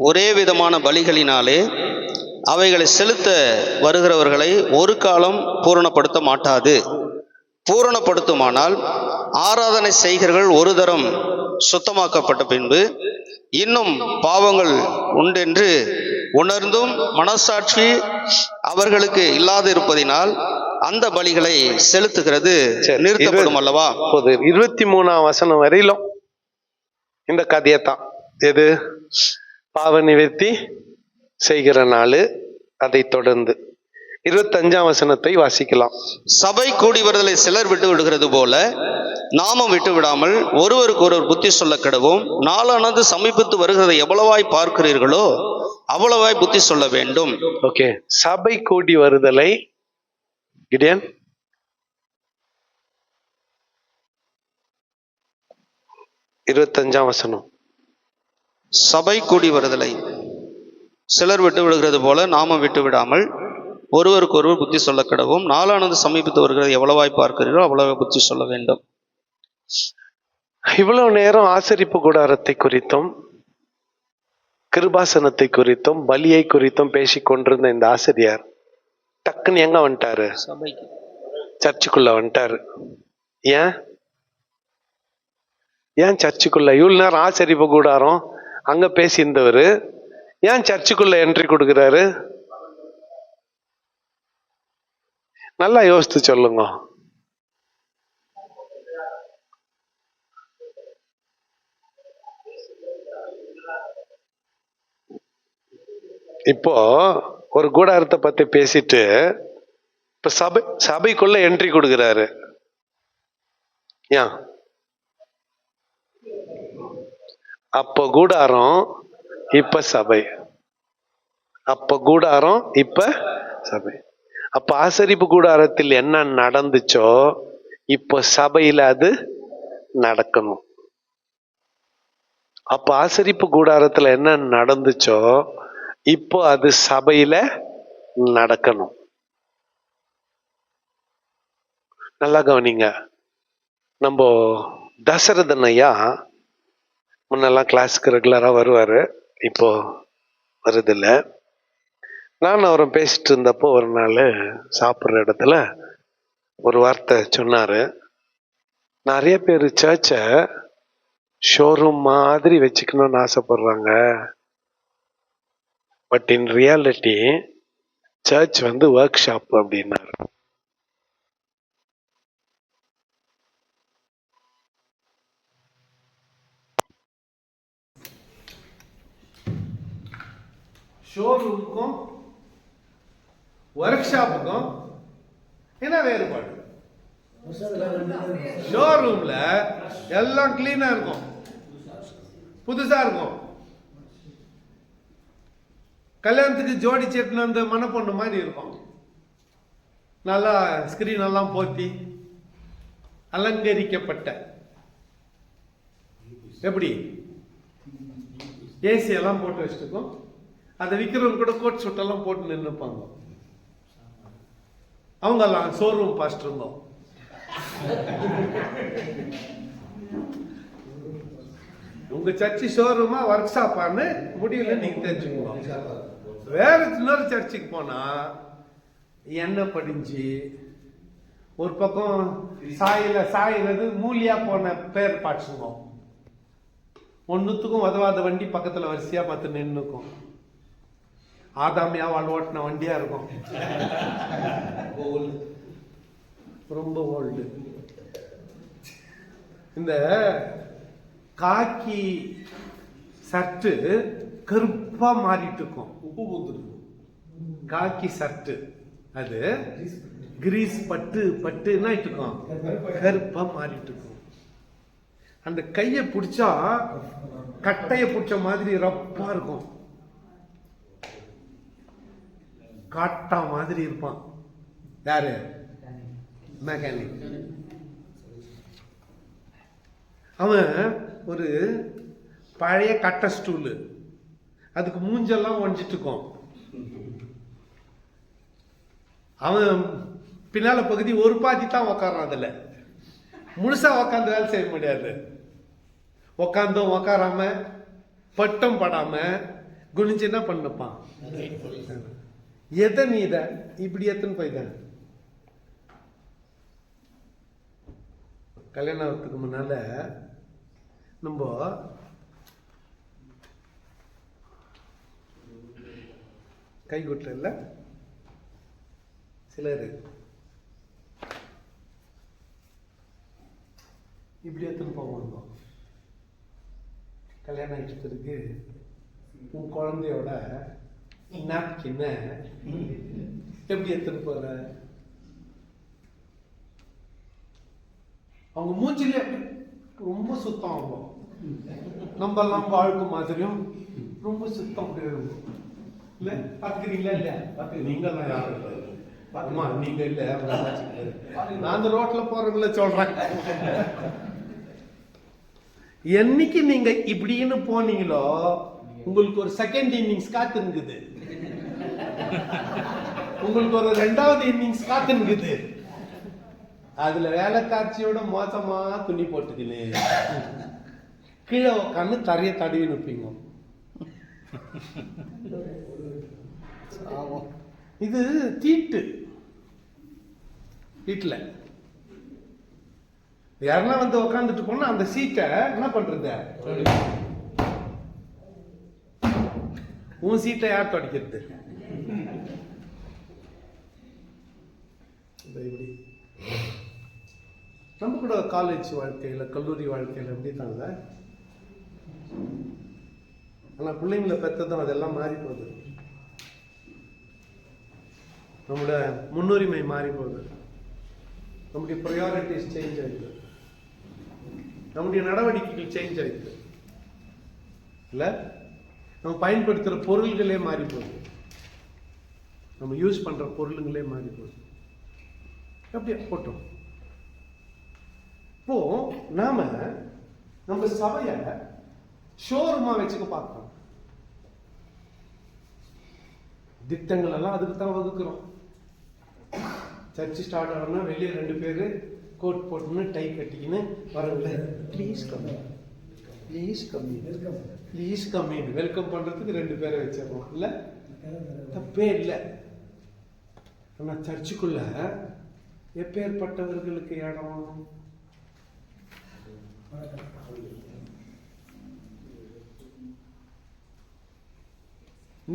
ஒரே விதமான பலிகளினாலே அவைகளை செலுத்த வருகிறவர்களை ஒரு காலம் பூரணப்படுத்த மாட்டாது. பூரணப்படுத்துமானால் ஆராதனை செய்கிறவர்கள் ஒரு தரம் சுத்தமாக்கப்பட்ட பின்பு இன்னும் பாவங்கள் உண்டென்று உணர்ந்தும் மனசாட்சி அவர்களுக்கு இல்லாது இருப்பதினால் அந்த பலிகளை செலுத்துகிறது நிறுத்தப்படும் அல்லவா. 23ஆம் வசனம் வரையிலும் இந்த கதையத்தான். எது? பாவ நிவர்த்தி செய்கிற நாள், அதை தொடர்ந்து 25ஆம் வசனத்தை வாசிக்கலாம். சபை கூடி வருதலை சிலர் விட்டு விடுகிறது போல நாமும் விட்டு விடாமல் ஒருவருக்கு ஒருவர் புத்தி சொல்ல கடவும், நாளானது சமீபித்து வருகிறதை எவ்வளவாய் பார்க்கிறீர்களோ அவ்வளவாய் புத்தி சொல்ல வேண்டும். ஓகே, சபை கூடி வருதலை கிடியன் 25ஆம் வசனம். சபை கூடி வருதலை சிலர் விட்டு விடுகிறது போல நாமும் விட்டு விடாமல் ஒருவருக்கு ஒருவர் புத்தி சொல்ல கடவும், நாளானது சமீபித்து வருகிறதை எவ்வளவாய் பார்க்கிறீர்களோ அவ்வளவாய் புத்தி சொல்ல வேண்டும். இவ்வளவு நேரம் ஆசரிப்பு கூடாரத்தை குறித்தும் கிருபாசனத்தை குறித்தும் பலியை குறித்தும் பேசிக் கொண்டிருந்த இந்த ஆசிரியர் டக்குன்னு எங்க வந்துட்டாரு? சபைக்கு, சர்ச்சுக்குள்ள வந்துட்டாரு. ஏன் சர்ச்சுக்குள்ள? இவ்வளவு நேரம் ஆசரிப்பு கூடாரம் அங்க பேசியிருந்தவரு ஏன் சர்ச்சுக்குள்ள என்ட்ரி கொடுக்கிறாரு? நல்லா யோசித்து சொல்லுங்க. இப்போ ஒரு கூடாரத்தை பத்தி பேசிட்டு இப்ப சபைக்குள்ள என்ட்ரி கொடுக்கிறாரு. ஏன்? அப்ப கூடாரம், இப்ப சபை. அப்ப கூடாரம், இப்ப சபை. அப்ப ஆசரிப்பு கூடாரத்தில் என்ன நடந்துச்சோ இப்போ சபையில அது நடக்கணும். அப்ப ஆசரிப்பு கூடாரத்துல என்ன நடந்துச்சோ இப்போ அது சபையில நடக்கணும். நல்லா கவனிங்க. நம்ம தசரதன் ஐயா முன்னெல்லாம் கிளாஸுக்கு ரெகுலரா வருவாரு, இப்போ வருதில்ல. நான் அவரும் பேசிட்டு இருந்தப்போ ஒரு நாள் சாப்பிட்ற இடத்துல ஒரு வார்த்தை சொன்னாரு. நிறைய பேர் சர்ச்சை ஷோரூம் மாதிரி வச்சுக்கணும்னு ஆசைப்படுறாங்க, but in reality church workshop அப்படின்னாரு. ஷோரூமுக்கும் ஒர்க் ஷாப்புக்கும் என்ன வேறுபாடு? ஷோரூம்ல எல்லாம் கிளீனா இருக்கும், புதுசா இருக்கும். கல்யாணத்துக்கு ஜோடி செட்டுன்னு அந்த மணப்பொண்ணு மாதிரி இருக்கும். நல்லா ஸ்கிரீன் எல்லாம் போத்தி அலங்கரிக்கப்பட்ட, எப்படி ஏசி எல்லாம் போட்டு வச்சுருக்கோம். அதை விற்கிறவங்க கூட கோட் சூட்டெல்லாம் போட்டு நின்றுப்பாங்க. அவங்கெல்லாம் ஷோரூம் பாஸ்ட் இருந்தோம். உங்க சர்ச்சு ஷோரூமா ஒர்க் ஷாப்பான்னு முடியல நீங்க தெரிஞ்சுக்கோங்க. வேற இன்னொரு சர்ச்சுக்கு போனா எண்ணெய் படிஞ்சு ஒரு பக்கம் சாயிறது மூலியா போன பேர் பாட்சுங்க. ஒன்னுத்துக்கும் உதவாத வண்டி பக்கத்துல வரிசையா பார்த்து நின்னுக்கும். ஆதாமியா வாழ் ஓட்டின வண்டியா இருக்கும், ரொம்ப ஓல்டு. இந்த காக்கி சர்ட்டு கருப்பா மாறிட்டு இருக்கும், உப்பு பூத்துருக்கும். காக்கி சர்ட்டு அது கிரீஸ் பட்டு என்ன இருக்கும், கருப்பா மாறிட்டு இருக்கும். அந்த கையை பிடிச்சா கட்டைய பிடிச்ச மாதிரி ரப்பா இருக்கும், காட்டா மாதிரி இருப்பான். யாரு? மெக்கானிக். அவன் ஒரு பழைய கட்ட ஸ்டூலு, அதுக்கு மூஞ்செல்லாம் ஒஞ்சிட்டு இருக்கும். அவன் பின்னால பகுதி ஒரு பாதி தான் உக்காரான், அதுல முழுசா உக்காந்து வேலை செய்ய முடியாது. உக்காந்தும் உக்காராம பட்டம் படாம குனிஞ்சு என்ன பண்ணப்பான். எதை நீ இத இப்படி எத்தனை போய்தான் கல்யாணம் ஆகிறதுக்கு முன்னால நம்ம கைகுட்டில் இல்லை சிலர் இப்படி எத்தனை போவாங்க. கல்யாணம் ஆகிட்டதுக்கு உன் குழந்தையோட நாப்கின்ன எப்படி எடுத்துன்னு போற? அவங்க மூஞ்சிலே ரொம்ப சுத்தம் ஆகும். நம்ம எல்லாம் வாழ்க்கை மாதிரியும் ரொம்ப சுத்தம் அப்படியே இருக்கும். இல்ல பாத்துக்கிறீங்களா? இல்ல நீங்க எல்லாம் யாரும் பாத்துமா, நீங்க இல்ல. நான் அந்த ரோட்ல போறவங்கள சொல்றேன். என்னைக்கு நீங்க இப்படின்னு போனீங்களோ உங்களுக்கு ஒரு செகண்ட் இன்னிங்ஸ் காத்துங்குது, உங்களுக்கு ஒரு 2வது இன்னிங்ஸ் காத்துங்குது. அதுல வேலைக்காட்சியோட மோசமா துணி போட்டுக்கின்னு கீழே உட்காந்து தரைய தடவி நிற்பீங்க. இது தீட்டு. வீட்டுல யாருன்னா வந்து உக்காந்துட்டு போனா அந்த சீட்டை என்ன பண்றது? உன் சீட்டை யார் தொடக்கிறது? நம்ம கூட காலேஜ் வாழ்க்கையில கல்லூரி வாழ்க்கையில எப்படி தாங்க. ஆனா பிள்ளைங்களை பெற்றதும் அதெல்லாம் மாறி போகுது. நம்மளோட முன்னுரிமை மாறி போகுது. நம்முடைய ப்ரையாரிட்டிஸ் சேஞ்ச் ஆயிடுது. நம்முடைய நடவடிக்கைகள் சேஞ்ச் ஆயிடுது. இல்ல நம்ம பயன்படுத்துற பொருள்களே மாறி போகுது. நம்ம யூஸ் பண்ற பொருளுங்களே மாறி போகுது. அப்படியே போட்டோம். இப்போ நாம நம்ம சபைய ஷோரூமா வச்சுக்க பார்க்கிறோம். திட்டங்கள் எல்லாம் அதுக்கு தான் வகுக்கிறோம். சர்ச் ஸ்டார்ட் ஆகணும்னா வெளியே 2 பேரு கோட் போட்டுன்னு டை கட்டிக்கின்னு வரவில்லை, please come, please come, please come, welcome பண்றதுக்கு 2 பேரை வச்சிடறோம். இல்ல தப்பே இல்லை. ஆனா சர்ச்சுக்குள்ள எப்பேற்பட்டவர்களுக்கு இடம்?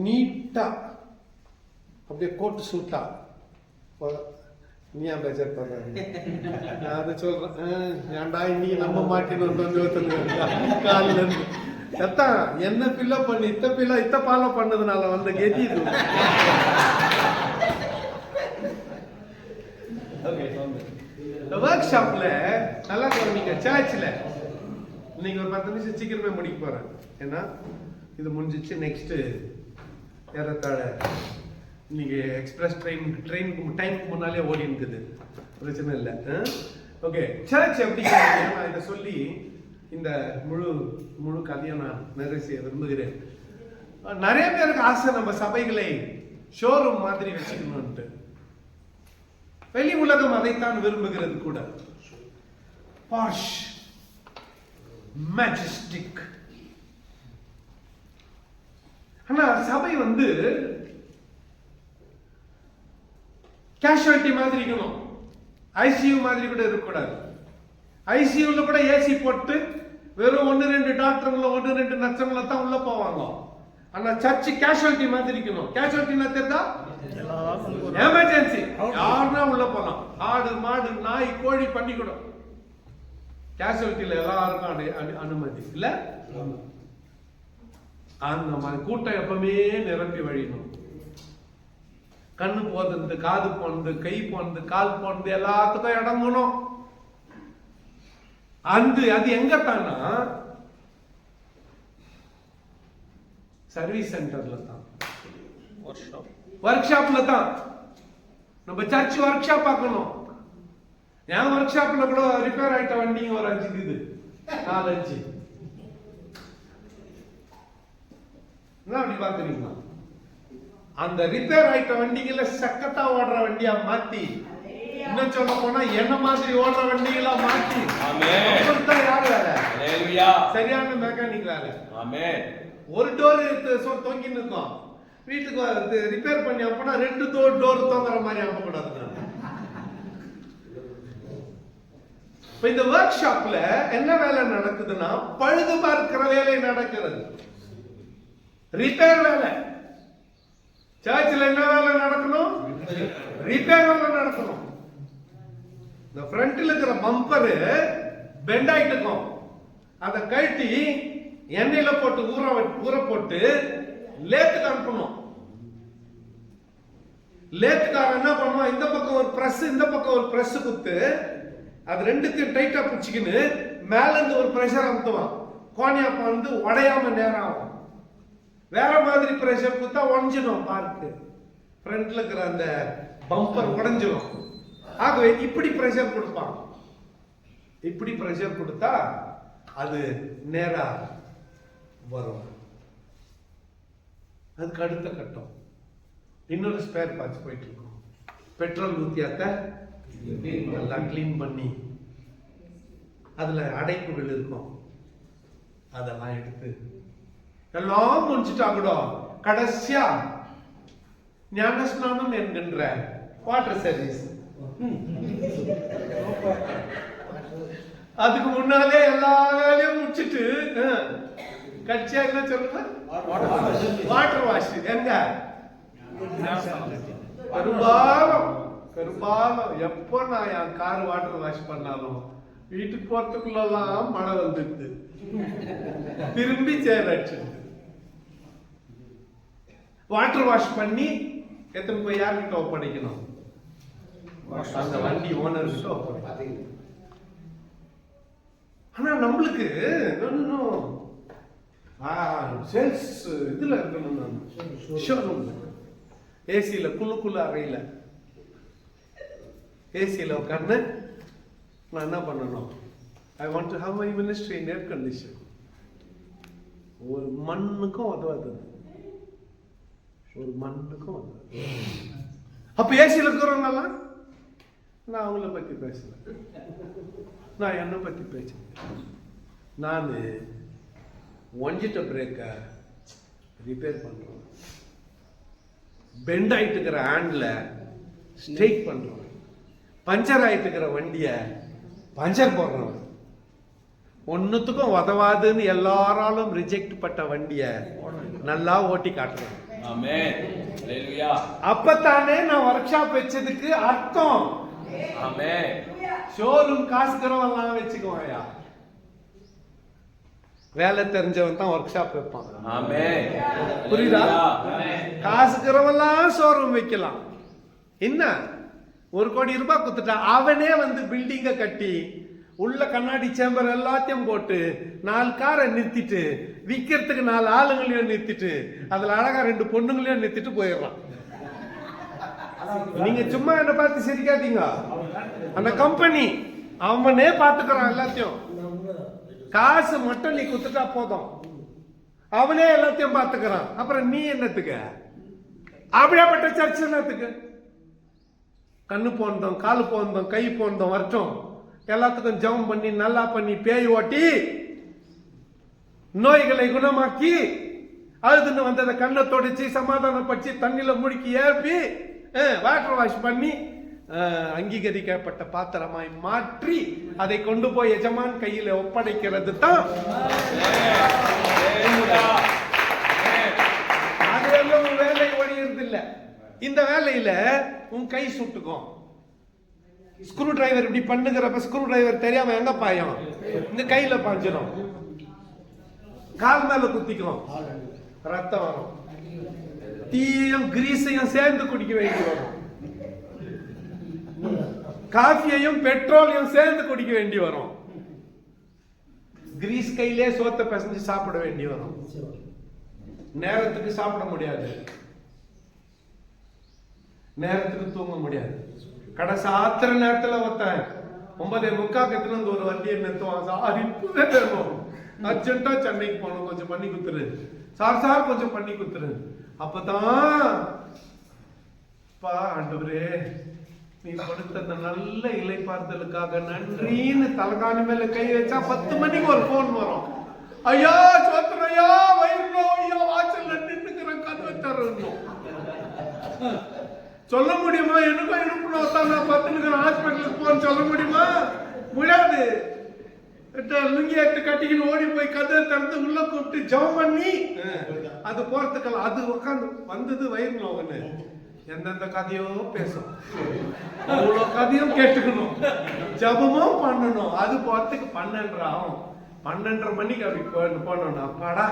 நீட்டா அப்படியே கோட்டு சூட்டா. நீ ஏன் பேச்சர் பண்றாங்க? நான் அதை சொல்றேன். ஏன்டா இன்னைக்கு நம்ப மாட்டேன்னு காலில இருந்து எத்தான் என்ன பில்ல பண்ணி இத்த பால பண்ணதுனால வந்த கெதி இது. ஒர்க் ஷாப்ல நல்லா நீங்க சர்ச்ல நீங்க ஒரு 10 நிமிஷம் சீக்கிரமே முடிக்க போறேன். ஏன்னா இது முடிஞ்சிச்சு. நெக்ஸ்ட் ஏறத்தாழ நீங்க எக்ஸ்பிரஸ் ட்ரெயினுக்கு டைமுக்கு முன்னாலே ஓடி இருக்குது. பிரச்சனை இல்லை. ஓகே, சர்ச் எப்படி நான் இதை சொல்லி இந்த முழு கதையை நான் நிறைய செய்ய விரும்புகிறேன். நிறைய பேருக்கு ஆசை நம்ம சபைகளை ஷோரூம் மாதிரி வச்சுக்கணும்ட்டு. வெளி உலகம் அதைத்தான் விரும்புகிறது கூட. Posh, majestic. ஆனா சபை வந்து கேஷுவாலிட்டி மாதிரி இருக்கணும். ஐசியூ மாதிரி கூட இருக்கக்கூடாது. ஐசியூல கூட ஏசி போட்டு வெறும் 1-2 டாக்டருங்களோ 1-2 நர்ஸுங்களோ தான் உள்ள போவாங்க. ஆனா சர்ச் கேஷுவாலிட்டி மாதிரி இருக்கணும். கேஷுவாலிட்டி தெரியுதா? எமர்ஜென்சி யாருன்னா உள்ள போலாம். ஆடு மாடு நாய் கோழி பண்ணி கூட கேஷுவாலிட்டியில எல்லாருக்கும் அனுமதி இல்ல. அந்த மாதிரி கூட்டம் எப்பவுமே நிரம்பி வழியணும். கண்ணு போனது, காது போனது, கை போனது, கால் போனது எல்லாத்துக்கும் இடங்கணும். அது எங்க தானா? சர்வீஸ் சென்டர்ல தான், ஒர்க் ஷாப்ல தான். நம்ம சர்ச் ஒர்க் ஷாப் ஆக்கணும். என் ஒர்க் ஷாப்ல கூட ரிப்பேர் ஆயிட்ட வண்டிங்க ஒரு 5 இருக்குது, 4-5. என்ன அப்படி பாக்குறீங்களா? அந்த ரிப்பேர் ஆயிட்ட வண்டிகளை சக்கத்தா ஓடுற வண்டியா மாத்தி, இன்னும் சொல்ல போனா என்ன மாதிரி ஓடுற வண்டிகளா மாத்தி, யாரு வேலை? சரியான மெக்கானிக் வேலை. ஒரு டோர் தொங்கி நிற்கும். வீட்டுக்கு ரிப்பேர் பண்ணி அப்பனா 2 டோர் தொங்குற மாதிரி அனுப்பக்கூடாது. இப்ப இந்த ஒர்க் ஷாப்ல என்ன வேலை நடக்குதுன்னா, பழுது பார்க்கிற வேலை நடக்கிறது, ரிப்பேர் வேலை. சர்ச்சில் என்ன வேலை நடக்கணும்? ரிப்பேர் வேலை நடக்கணும். இந்த ஃப்ரண்ட்ல இருக்கிற பம்பரு பெண்ட் ஆயிட்டு இருக்கும். அதை கழட்டி எண்ணெயில போட்டு ஊற போட்டு லேத்துக்கு அனுப்பணும். லேத்துக்காரன் என்ன பண்ணுவான், இந்த பக்கம் ஒரு பிரஸ் இந்த பக்கம் ஒரு பிரஸ் குத்து, அது ரெண்டுத்தையும் டைட்டா பிடிச்சிக்கின்னு மேல இருந்து ஒரு பிரஷர் அமுத்துவான். கோணியாப்பா வந்து உடையாம நேரம் ஆகும். வேற மாதிரி பிரஷர் குத்தா உடஞ்சிடும். பார்க்கு ஃப்ரண்ட்ல இருக்கிற அந்த பம்பர் உடைஞ்சிடும். ஆகவே இப்படி பிரஷர் கொடுப்பான். இப்படி பிரஷர் கொடுத்தா அது நேரா வரும். அதுக்கு அடுத்த கட்டம் இன்னொரு ஸ்பேர் பார்ட்ஸ் போயிட்டு இருக்கும். பெட்ரோல் ஊத்தியாத்த நல்லா கிளீன் பண்ணி அதுல அடைப்புகள் இருக்கும், அதெல்லாம் எடுத்து எல்லாம் முடிச்சுட்டா கூட கடைசியா ஞான ஸ்நானம் என்கின்ற வாட்டர் சர்வீஸ், அதுக்கு முன்னாலே எல்லா வேலையும் முடிச்சுட்டு கட்சியா என்ன சொல்லுங்க, வாட்டர் வாஷ். எங்க பெரும்பாலும் எப்போ நான் என் கார் வாட்டர் வாஷ் பண்ணாலும் வீட்டுக்கு போறதுக்குள்ளலாம் மழை வந்துடுது, திரும்பி சேராச்சு. வாட்டர் வாஷ் பண்ணி எத்தனை போய் யார்கிட்ட ஒப்படைக்கணும், அந்த வண்டி ஓனர்கிட்ட ஒப்படைக்கணும். ஆனா நம்மளுக்கு சேல்ஸ் இதுல இருக்கணும், ஷோரூம்ல ஏசியில குழு அறையில ஏசியில உட்கார்ந்து நான் என்ன பண்ணணும், I want to have my ministry in air condition. ஒரு மண்ணுக்கும் உதவாது, ஒரு மண்ணுக்கும் உதவாது. அப்ப ஏசியில இருக்கிறவங்கலாம் நான் அவங்கள பத்தி பேசல, நான் என்னை பத்தி பேசுறேன். நான் ஒஞ்சிட்ட பிரேக்க ரிப்பேர் பண்றேன், பெண்ட் ஆயிட்டு இருக்கிற ஹேண்ட்ல ஸ்ட்ரைக் பண்றேன், பஞ்சர் ஆயிட்டு இருக்கிற வண்டிய பஞ்சர் போடுறவன். ஒன்னுத்துக்கும் உதவாதுன்னு எல்லாராலும் ரிஜெக்ட் பட்ட வண்டிய நல்லா ஓட்டி காட்டுறேன். அப்பத்தானே நான் ஒர்க் ஷாப் வச்சதுக்கு அர்த்தம். ஷோரூம் காசுக்கிறவெல்லாம் வச்சுக்குவாயா, வேலை தெரிஞ்சவன் தான் ஒர்க் ஷாப் வைப்பான். புரியுதா? காசுக்கிறவெல்லாம் ஷோரூம் வைக்கலாம். என்ன 1 கோடி ரூபாய் கொடுத்துட்டா அவனே வந்து பில்டிங்க கட்டி உள்ள கண்ணாடி சேம்பர் எல்லாத்தையும் போட்டு 4 காரை நிறுத்திட்டு விற்கிறதுக்கு 4 ஆளுங்களையும் நிறுத்திட்டு அதுல அழகா 2 பொண்ணுங்களையும் நிறுத்திட்டு போயிடலாம். நீங்க சும்மா என்ன பார்த்து சிரிக்காதீங்க, அந்த கம்பெனி அவனே பாத்துக்கிறான் எல்லாத்தையும். காசு மட்டும் நீ குத்துட்டா போதும், அவனே எல்லாத்தையும் பாத்துக்கிறான். அப்புறம் நீ என்னத்துக்கு? அப்படியாப்பட்ட சர்ச்சை என்னத்துக்கு? கண்ணு போந்தோம், காலு போந்தோம், கை போந்தோம் வரட்டும், எல்லாத்துக்கும் ஜெபம் பண்ணி நல்லா பண்ணி பேய் ஓட்டி நோய்களை குணமாக்கி அழுதுன்னு வந்ததை கண்ணை தொடச்சி சமாதானப்படுத்தி தண்ணியில முழுக்கி ஏற்பி வாட்டர் வாஷ் பண்ணி அங்கீகரிக்கப்பட்ட பாத்திரமாய் மாற்றி அதை கொண்டு போய் எஜமான் கையில ஒப்படைக்கிறது தான். அதெல்லாம் உன் வேலை ஒழியறது இல்ல. இந்த வேலையில உன் கை சுட்டுக்கும். ஸ்க்ரூ டிரைவர் இப்படி பண்ணுகிறப்ப ஸ்க்ரூ டிரைவர் தெரியாம எங்க பாயும், இந்த கையில பாஞ்சிடும், கால் மேல குத்திக்கும், ரத்தம் வரும், தீயும் கிரீஸையும் சேர்ந்து குடிக்க வேண்டி வரும், காஃபியையும் பெட்ரோலையும் சேர்ந்து குடிக்க வேண்டி வரும், கிரீஸ் கையிலே சோத்தை பிசைஞ்சு சாப்பிட வேண்டி வரும். நேரத்துக்கு சாப்பிட முடியாது, நேரத்துக்கு தூங்க முடியாது. கடை சாத்திர நேரத்துல ஒருத்தன் 9:45 ஒரு வண்டியை நிறுத்துவான். அர்ஜென்ட்டா சென்னைக்கு போகணும், கொஞ்சம் பண்ணி குத்துரு சார், கொஞ்சம் பண்ணி குத்துரு. அப்பதான் பா ஆண்டவரே நீ கொடுத்த அந்த நல்ல இலை பார்த்தலுக்காக நன்றின்னு தலகாணி மேல கை வச்சா 10 மணிக்கு ஒரு போன் வரும். ஐயா சோத்துறையா வயிறு ஐயா வாசல்ல நின்னுக்கிறேன் கதவை தரணும். சொல்ல முடியுமா? எனக்கும் இடுப்புல நான் 10 ஹாஸ்பிட்டலுக்கு போன்னு சொல்ல முடியுமா? முடியாது. லுங்கி எடுத்து கட்டிக்கின்னு ஓடி போய் கதவை திறந்து உள்ள கூப்பிட்டு ஜெபம் பண்ணி அது போறதுக்கெல்லாம் அது உட்காந்து வந்தது வயிறு நோவுன்னு எந்தெந்த கதையோ பேசும், அவ்வளோ கதையும் கேட்டுக்கணும், ஜபமும் பண்ணணும். அது போறதுக்கு 12:30 ஆகும். 12:30 மணிக்கு அப்படி போனோம். அப்பாடா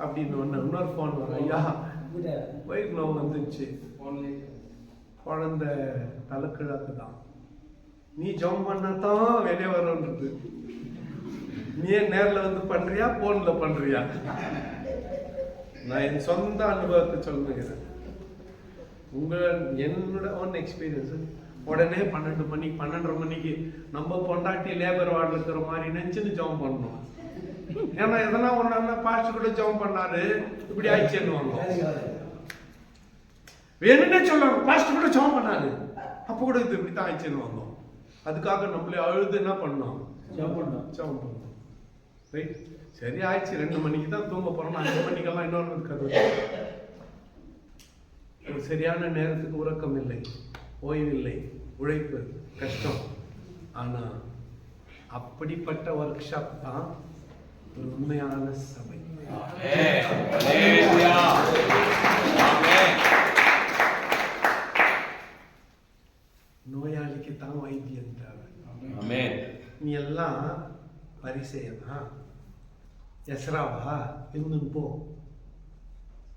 அப்படின்னு இன்னொரு போன் வரும், ஐயா வயிறு நோவு வந்துச்சு. குழந்தை தலைக்கிழக்கு தான். நீ ஜெபம் பண்ணத்தான் வெளியே வரும்ன்றது. நீ நேரில் வந்து பண்றியா போன்ல பண்றியா? நான் என் சொந்த அனுபவத்தை சொல்லுகிறேன். என்னோட ஓன் எக்ஸ்பீரியன்ஸ். உடனே 12:30 மணிக்கு நம்ம பொண்டாட்டி லேபர் வார்டில் இருக்கிற மாதிரி நினைச்சுன்னு ஜெபம் பண்ணணும். ஏன்னா எதனா ஒண்ணு பாஸ்டர் கூட ஜெபம் பண்ணாரு இப்படி ஆயிடுச்சுன்னு வந்தோம். வேணும்னே சொல்லுவாங்க பாஸ்டர் கூட ஜெபம் பண்ணாரு அப்ப கூட இது இப்படித்தான் ஆயிடுச்சுன்னு வந்தோம். அதுக்காக நம்மளே அழுது என்ன பண்ணோம்? ஜெபம் பண்ணோம். ரைட், சரி ஆயிடுச்சு. 2 மணிக்கு தான் தூங்க போறோம். 5 மணிக்கெல்லாம் இன்னொரு கதை. சரியான நேரத்துக்கு உறக்கம் இல்லை, ஓய்வில்லை, உழைப்பு, கஷ்டம். ஆனா அப்படிப்பட்ட ஒர்க் ஷாப் தான் ஒரு உண்மையான சபை. நோயாளிக்கு தான் வைத்தியம் தேவை. நீ எல்லாம் பரிசேயனா எஸ்ராவா இருந்து போ,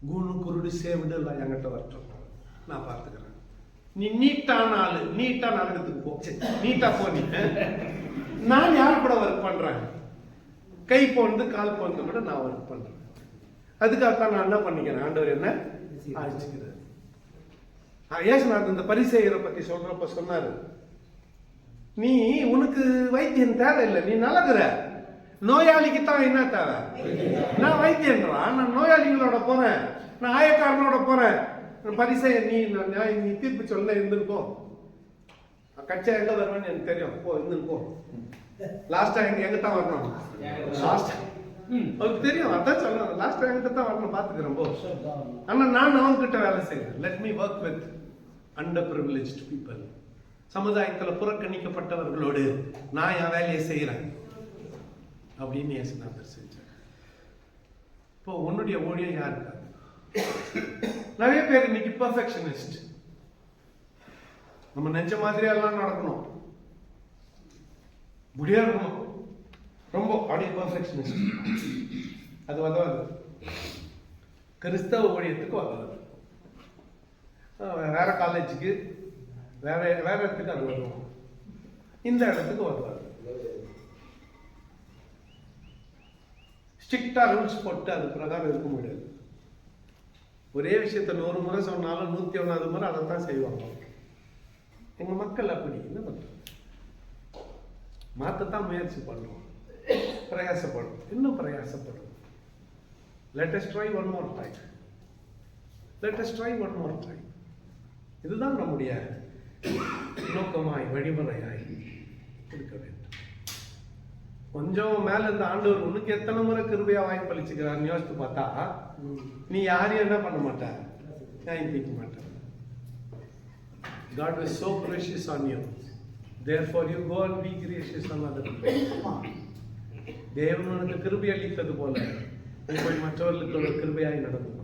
கூணு குருடு சேவிடலாம் என்கிட்ட வரட்டும், நான் பார்த்துக்கிறேன். நீ நீட்டான ஆளு, நீட்டா நடக்கிறதுக்கு போ, நீட்டா போ. நீ நான் யார் கூட ஒர்க் பண்றேன்? கை போந்து கால் போந்து கூட நான் ஒர்க் பண்றேன். அதுக்காகத்தான் நான் என்ன பண்ணிக்கிறேன்? ஆண்டவர் என்ன ஆயிடுச்சுக்கிறேன். ஏசுநாதர் இந்த பரிசேயரை பத்தி சொல்றப்ப சொன்னாரு, நீ உனக்கு வைத்தியம் தேவையில்லை, நீ நல்லதுற. நோயாளிக்கு தான் என்ன தேவை? நான் வைத்தியன்றான், நான் நோயாளிகளோட போறேன், நான் ஆயக்காரனோட போறேன். பரிசேயர் நீ தீர்ப்பு சொல்ல இருந்துருக்கோ, கட்சியா எங்க வருவேன்னு எனக்கு தெரியும், போ இருந்துருக்கோ. லாஸ்டா எங்க தான் வரணும்? லாஸ்ட் அவருக்கு தெரியும், அதான் சொல்றேன். லாஸ்ட் எங்கிட்ட தான் வரணும், பாத்துக்கிறேன் போ. ஆனா நான் அவங்க கிட்ட வேலை செய்யறேன். Let me work with under privileged people. சமுதாயத்துல புறக்கணிக்கப்பட்டவர்களோடு நான் என் வேலையை செய்யறேன் அப்படின்னு இயேசுநாதர் செஞ்சார். இப்போ உன்னுடைய ஊழியம் யாருக்காக? நிறைய பேர் இன்னைக்கு பெர்ஃபெக்ஷனிஸ்ட். நம்ம நெஞ்ச மாதிரி எல்லாம் நடக்கணும், முடியா இருக்கணும், ரொம்ப அப்படியே பெர்ஃபெக்ஷனிஸ்ட். அது உதவாது. கிறிஸ்தவ ஊழியத்துக்கு உதவாது. வேற காலேஜுக்கு வேற இடத்துக்கு அது உதவும், இந்த இடத்துக்கு உதவாது. ஸ்ட்ரிக்டா ரூல்ஸ் போட்டு அது பிரகாரம் இருக்க முடியாது. ஒரே விஷயத்த 100 முறை சொன்னாலும் 101வது முறை அதைத்தான் செய்வாங்க. எங்க மக்கள் அப்படி என்ன பண்றது? மாற்றத்தான் முயற்சி பண்ணுவோம், பிரயாசப்படும், இன்னும் பிரயாசப்படும். Let us try one more time. Let us try one more time. இதுதான் நம்முடைய நோக்கமாய் வழிமுறையாய் இருக்க வேண்டும். கொஞ்சம் மேல இந்த ஆண்டவர் உனக்கு எத்தனை முறை கிருபையா வாய்ப்பளிச்சுக்கிறான்னு யோசித்து பார்த்தா நீ யாரையும் என்ன பண்ண மாட்ட, நியாயம் தீர்க்க மாட்ட. God is so gracious on you. Therefore you go and be gracious on other people. தேவன் உனக்கு கிருபை அளித்தது போல உங்கள் மற்றவர்களுக்கு ஒரு கிருபையாய் நடந்து கொள்.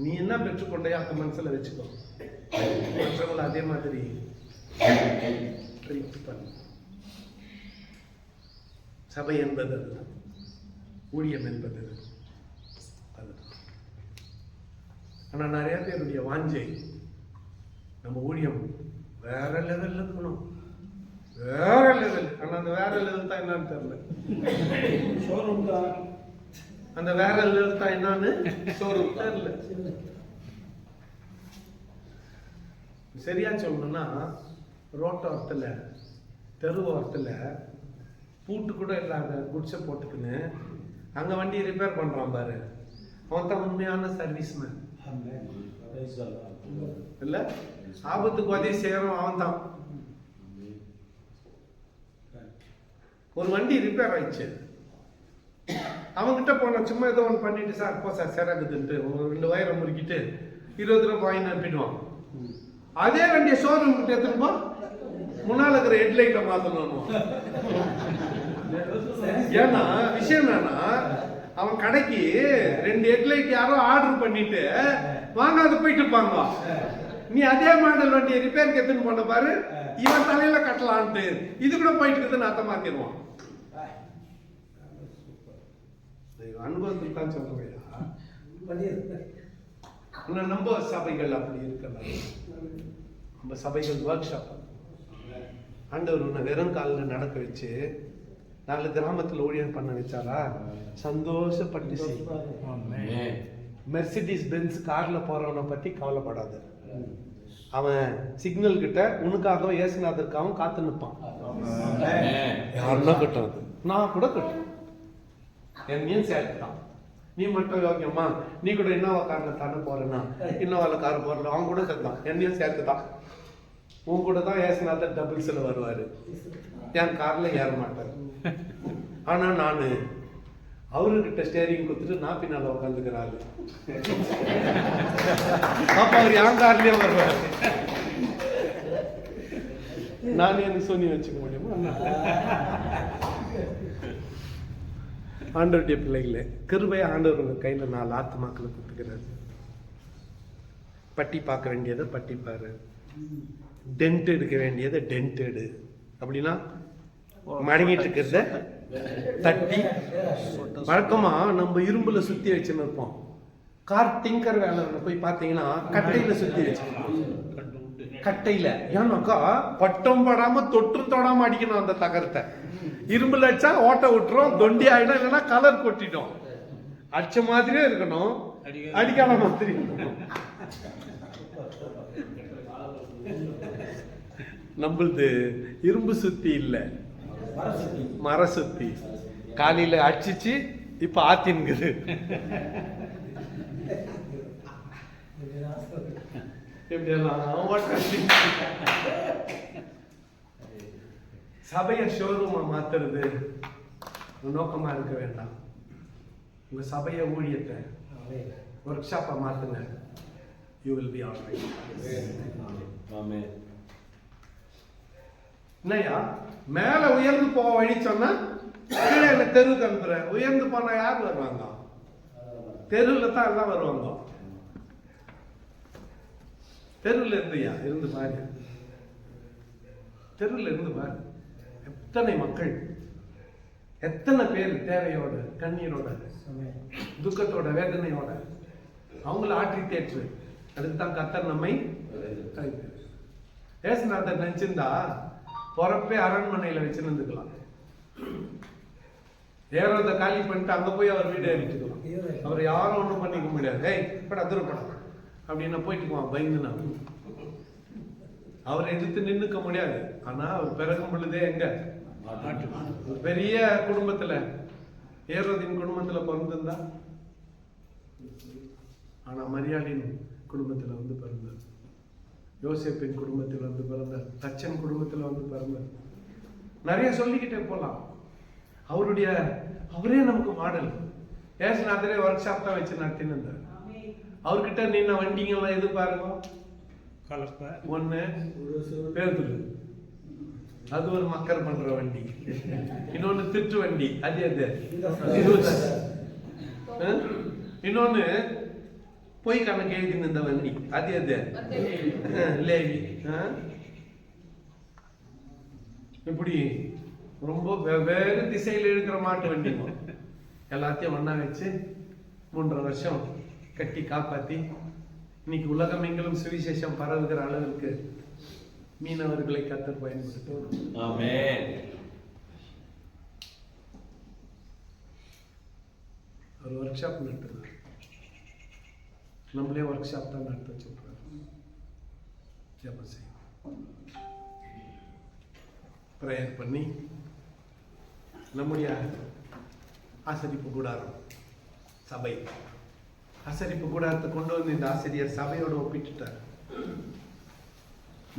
நீ என்ன பெற்றுக்கொண்டையோ அந்த மனசுல வச்சுக்கோ. மற்றவங்களை அதே மாதிரி பண்ணு. சபை என்பது அதுதான், ஊழியம் என்பது அதுதான். ஆனா நிறைய பேருடைய வாஞ்சை நம்ம ஊழியம் வேற லெவல்ல இருக்கணும், வேற லெவல். ஆனா அந்த வேற லெவல் தான் என்னன்னு தெரியல. ஷோரூம் தான் அந்த வேற லெவல் தான் என்னன்னு ஷோரூம் தெரியல. சரியா சொல்லணும்னா ரோட்டோரத்துல தெருவோரத்துல பூட்டு கூட இல்லாத குடிசை போட்டுக்குன்னு அங்க வண்டியை ரிப்பேர் பண்றான் பாரு, அவன் தான் உண்மையான சர்வீஸ்மேன். இல்ல ஆபத்துக்கு உதவி செய்யறோம் அவன் தான். ஒரு வண்டி ரிப்பேர் ஆயிடுச்சு, அவன்கிட்ட போன சும்மா ஏதோ ஒன்று பண்ணிட்டு சார் போ சார் சேராக்குதுன்ட்டு 2 வயரை முறுக்கிட்டு 20 ரூபாய் வாங்கி அனுப்பிடுவான். அதே வண்டியை ஷோரூம் கிட்ட எடுத்துட்டு முன்னால இருக்கிற ஹெட்லைட்டை மாத்தணும். ஏன்னா விஷயம் என்னன்னா அவன் கடைக்கு 2 ஹெட்லைட் யாரோ ஆர்டர் பண்ணிட்டு வாங்காத போயிட்டு இருப்பாங்க. நீ அதே மாடல் வண்டியை ரிப்பேருக்கு எடுத்துன்னு போன பாரு, இவன் தலையில கட்டலான்ட்டு இது கூட போயிட்டு இருக்குதுன்னு அர்த்தம் மாத்திடுவான். அனுபவத்துக்கு தான் சொல்றேன். ஆனா நம்ம சபைகள் அப்படி இருக்கலாம். நம்ம சபைகள் ஒர்க் ஷாப். ஆண்டவர் உன்னை வெறும் காலில் நடக்க வச்சு 4 கிராமத்தில் ஊழியம் பண்ண வச்சாரா, சந்தோஷப்பட்டு செய். மெர்சிடிஸ் பென்ஸ் கார்ல போறவனை பத்தி கவலைப்படாத. அவன் சிக்னல் கிட்ட உனக்காகவும் ஏசுநாதற்காகவும் காத்து நிற்பான். யாருன்னா கட்டுறது, நான் கூட கட்டுறேன், என்னையும் சேர்த்துட்டான். நீ மட்டும் யோக்கியம்மா, நீ கூட இன்னோவா கார்ல தானே போறேன்னா, இன்னோவால கார் போறல அவன் கூட சேர்த்தான், என்னையும் சேர்த்துட்டான். உன் கூட தான் ஏசுநாதர் டபுள்ஸ்ல வருவாரு, என் கார்ல ஏற மாட்டாரு. ஆனா நானு அவர்கிட்ட ஸ்டேரிங் கொடுத்துட்டு நான் பின்னால உட்காந்துக்கிறாரு. அப்ப அவர் என் கார்லயே வருவாரு. நானே எனக்கு சொல்லி வச்சுக்க முடியுமா? ஆண்டவருடைய பிள்ளைகளே, கிருபை ஆண்டவர் உங்க கையில 4 ஆத்துமாக்களை கொடுத்துக்கிறாரு. பட்டி பார்க்க வேண்டியதை பட்டி பாரு, டென்ட் எடுக்க வேண்டியதை டென்ட் எடு. அப்படின்னா மடங்கிட்டு இருக்கிறத தட்டி. வழக்கமா நம்ம இரும்புல சுத்தி வச்சுன்னு இருப்போம். கார் டிங்கர் வேலை போய் பார்த்தீங்கன்னா கட்டையில சுத்தி வச்சிருப்போம். கட்டையில ஏன்னாக்கா பட்டம் படாம தொற்றும் தொடாம அடிக்கணும் அந்த தகரத்தை. இரும்புல அடிச்சா ஓட்ட விட்டுரும், தொண்டி ஆயிடும், இல்லைன்னா கலர் கொட்டிடும். அடிச்ச மாதிரியே இருக்கணும், அடிக்காத மாதிரி இருக்கணும். நம்மளது இரும்பு சுத்தி இல்ல, மர சுத்தி. காலையில அடிச்சிச்சு, இப்ப ஆத்தின்குது. சபைய ஷோரூமா மாத்துறது நோக்கமா இருக்க வேண்டாம். உங்க சபைய ஊழியத்தை ஒர்க் ஷாப்பா மாத்துங்க. You will be all right. Amen. என்னையா மேல உயர்ந்து போக வழி சொன்னா கீழே என்ன தெருவுக்கு அனுப்புற? உயர்ந்து போனா யார் வருவாங்க? தெருவுல தான் எல்லாம் வருவாங்க. தெருவுல இருந்து பாரு, தெருவுல இருந்து பாரு. எத்தனை மக்கள், எத்தனை பேர் தேவையோட, கண்ணீரோட, துக்கத்தோட, வேதனையோட அவங்கள ஆற்றி தேற்று. அதுக்குதான் கர்த்தர் நம்மை ஏசுநாதர் நினைச்சிருந்தா பொறப்பே அரண்மனையில வச்சுருந்துக்கலாம். ஏறத காலி பண்ணிட்டு அங்க போய் அவர் வீடு ஏறிட்டுக்கலாம். அவர் யாரும் ஒண்ணும் பண்ணிக்க முடியாது. ஏய் பட அதிரப்படம் அப்படின்னா போயிட்டுக்குவான் பயந்துனா. அவரை எதிர்த்து நின்னுக்க முடியாது. ஆனா அவர் பிறகும் பொழுதே எங்க பெரிய குடும்பத்துல, ஏரோதின் குடும்பத்துல பிறந்திருந்தா, ஆனா மரியாளின் குடும்பத்துல வந்து பிறந்தார். யோசேப்பின் குடும்பத்தில் வந்து பிறந்தார். தச்சன் குடும்பத்தில் வந்து பிறந்தார். நிறைய சொல்லிக்கிட்டே போலாம். அவரே நமக்கு மாடல். ஏசுநாதரே ஒர்க் ஷாப் தான் வச்சு நடத்தின்னு இருந்தார். அவர்கிட்ட நின்ன வண்டிங்கெல்லாம் எது பாருங்க, ஒண்ணு பேருந்துல, அது ஒரு மக்கள் பண்ற வண்டி. இன்னொன்னு திட்டு வண்டி, அது இன்னொன்னு போய் கணக்கு எழுதி நின்ற வண்டி, அது லேவி. இப்படி ரொம்ப வெவ்வேறு திசையில் இருக்கிற மாட்டு வண்டி எல்லாத்தையும் ஒண்ணா வச்சு 3.5 வருஷம் கட்டி காப்பாத்தி இன்னைக்கு உலகம் எங்கிலும் சுவிசேஷம் பரவுகிற அளவுக்கு மீனவர்களை கர்த்தர் பயன்படுத்தும். ஆமென். ஒரு ஒர்க் ஷாப் நடத்துறாரு. நம்மளே ஒர்க் ஷாப் தான் நடத்த வச்சுருக்காரு. ஜெபம் செய்யும், ப்ரேயர் பண்ணி நம்முடைய ஆசரிப்பு கூடாரம், சபை ஆசரிப்பு கூடாரத்தை கொண்டு வந்து இந்த ஆசிரியர் சபையோடு ஒப்பிட்டுட்டார்.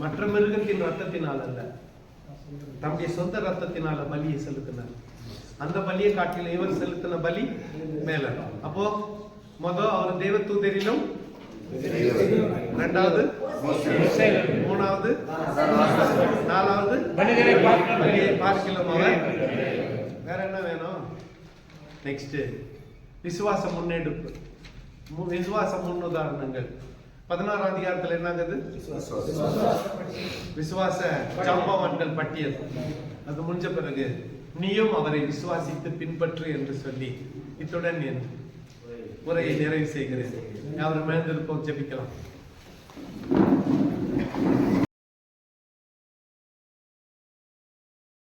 மற்ற மிருகத்தின் ரத்தத்தினால் அல்ல, தம்முடைய சொந்த ரத்தத்தினால பலியை செலுத்தினார். அந்த பலியை காட்டில இவர் செலுத்தின பலி மேல. அப்போ அவர் தெய்வ தூதரிலும், 2வது, 3வது, 4வது பலியை பார்க்கலாம். அவர் வேற என்ன வேணும்? நெக்ஸ்ட் விசுவாச முன்னெடுப்பு, விசுவாச முன்னுதாரணங்கள். 16ஆம் அதிகாரத்தில் என்னங்குது? விசுவாச சம்பவங்கள் பட்டியல். அது முடிஞ்ச பிறகு நீயும் அவரை விசுவாசித்து பின்பற்று என்று சொல்லி இத்துடன் என் உரையை நிறைவு செய்கிறேன். யாரும் மேந்திருப்போம், ஜெபிக்கலாம்.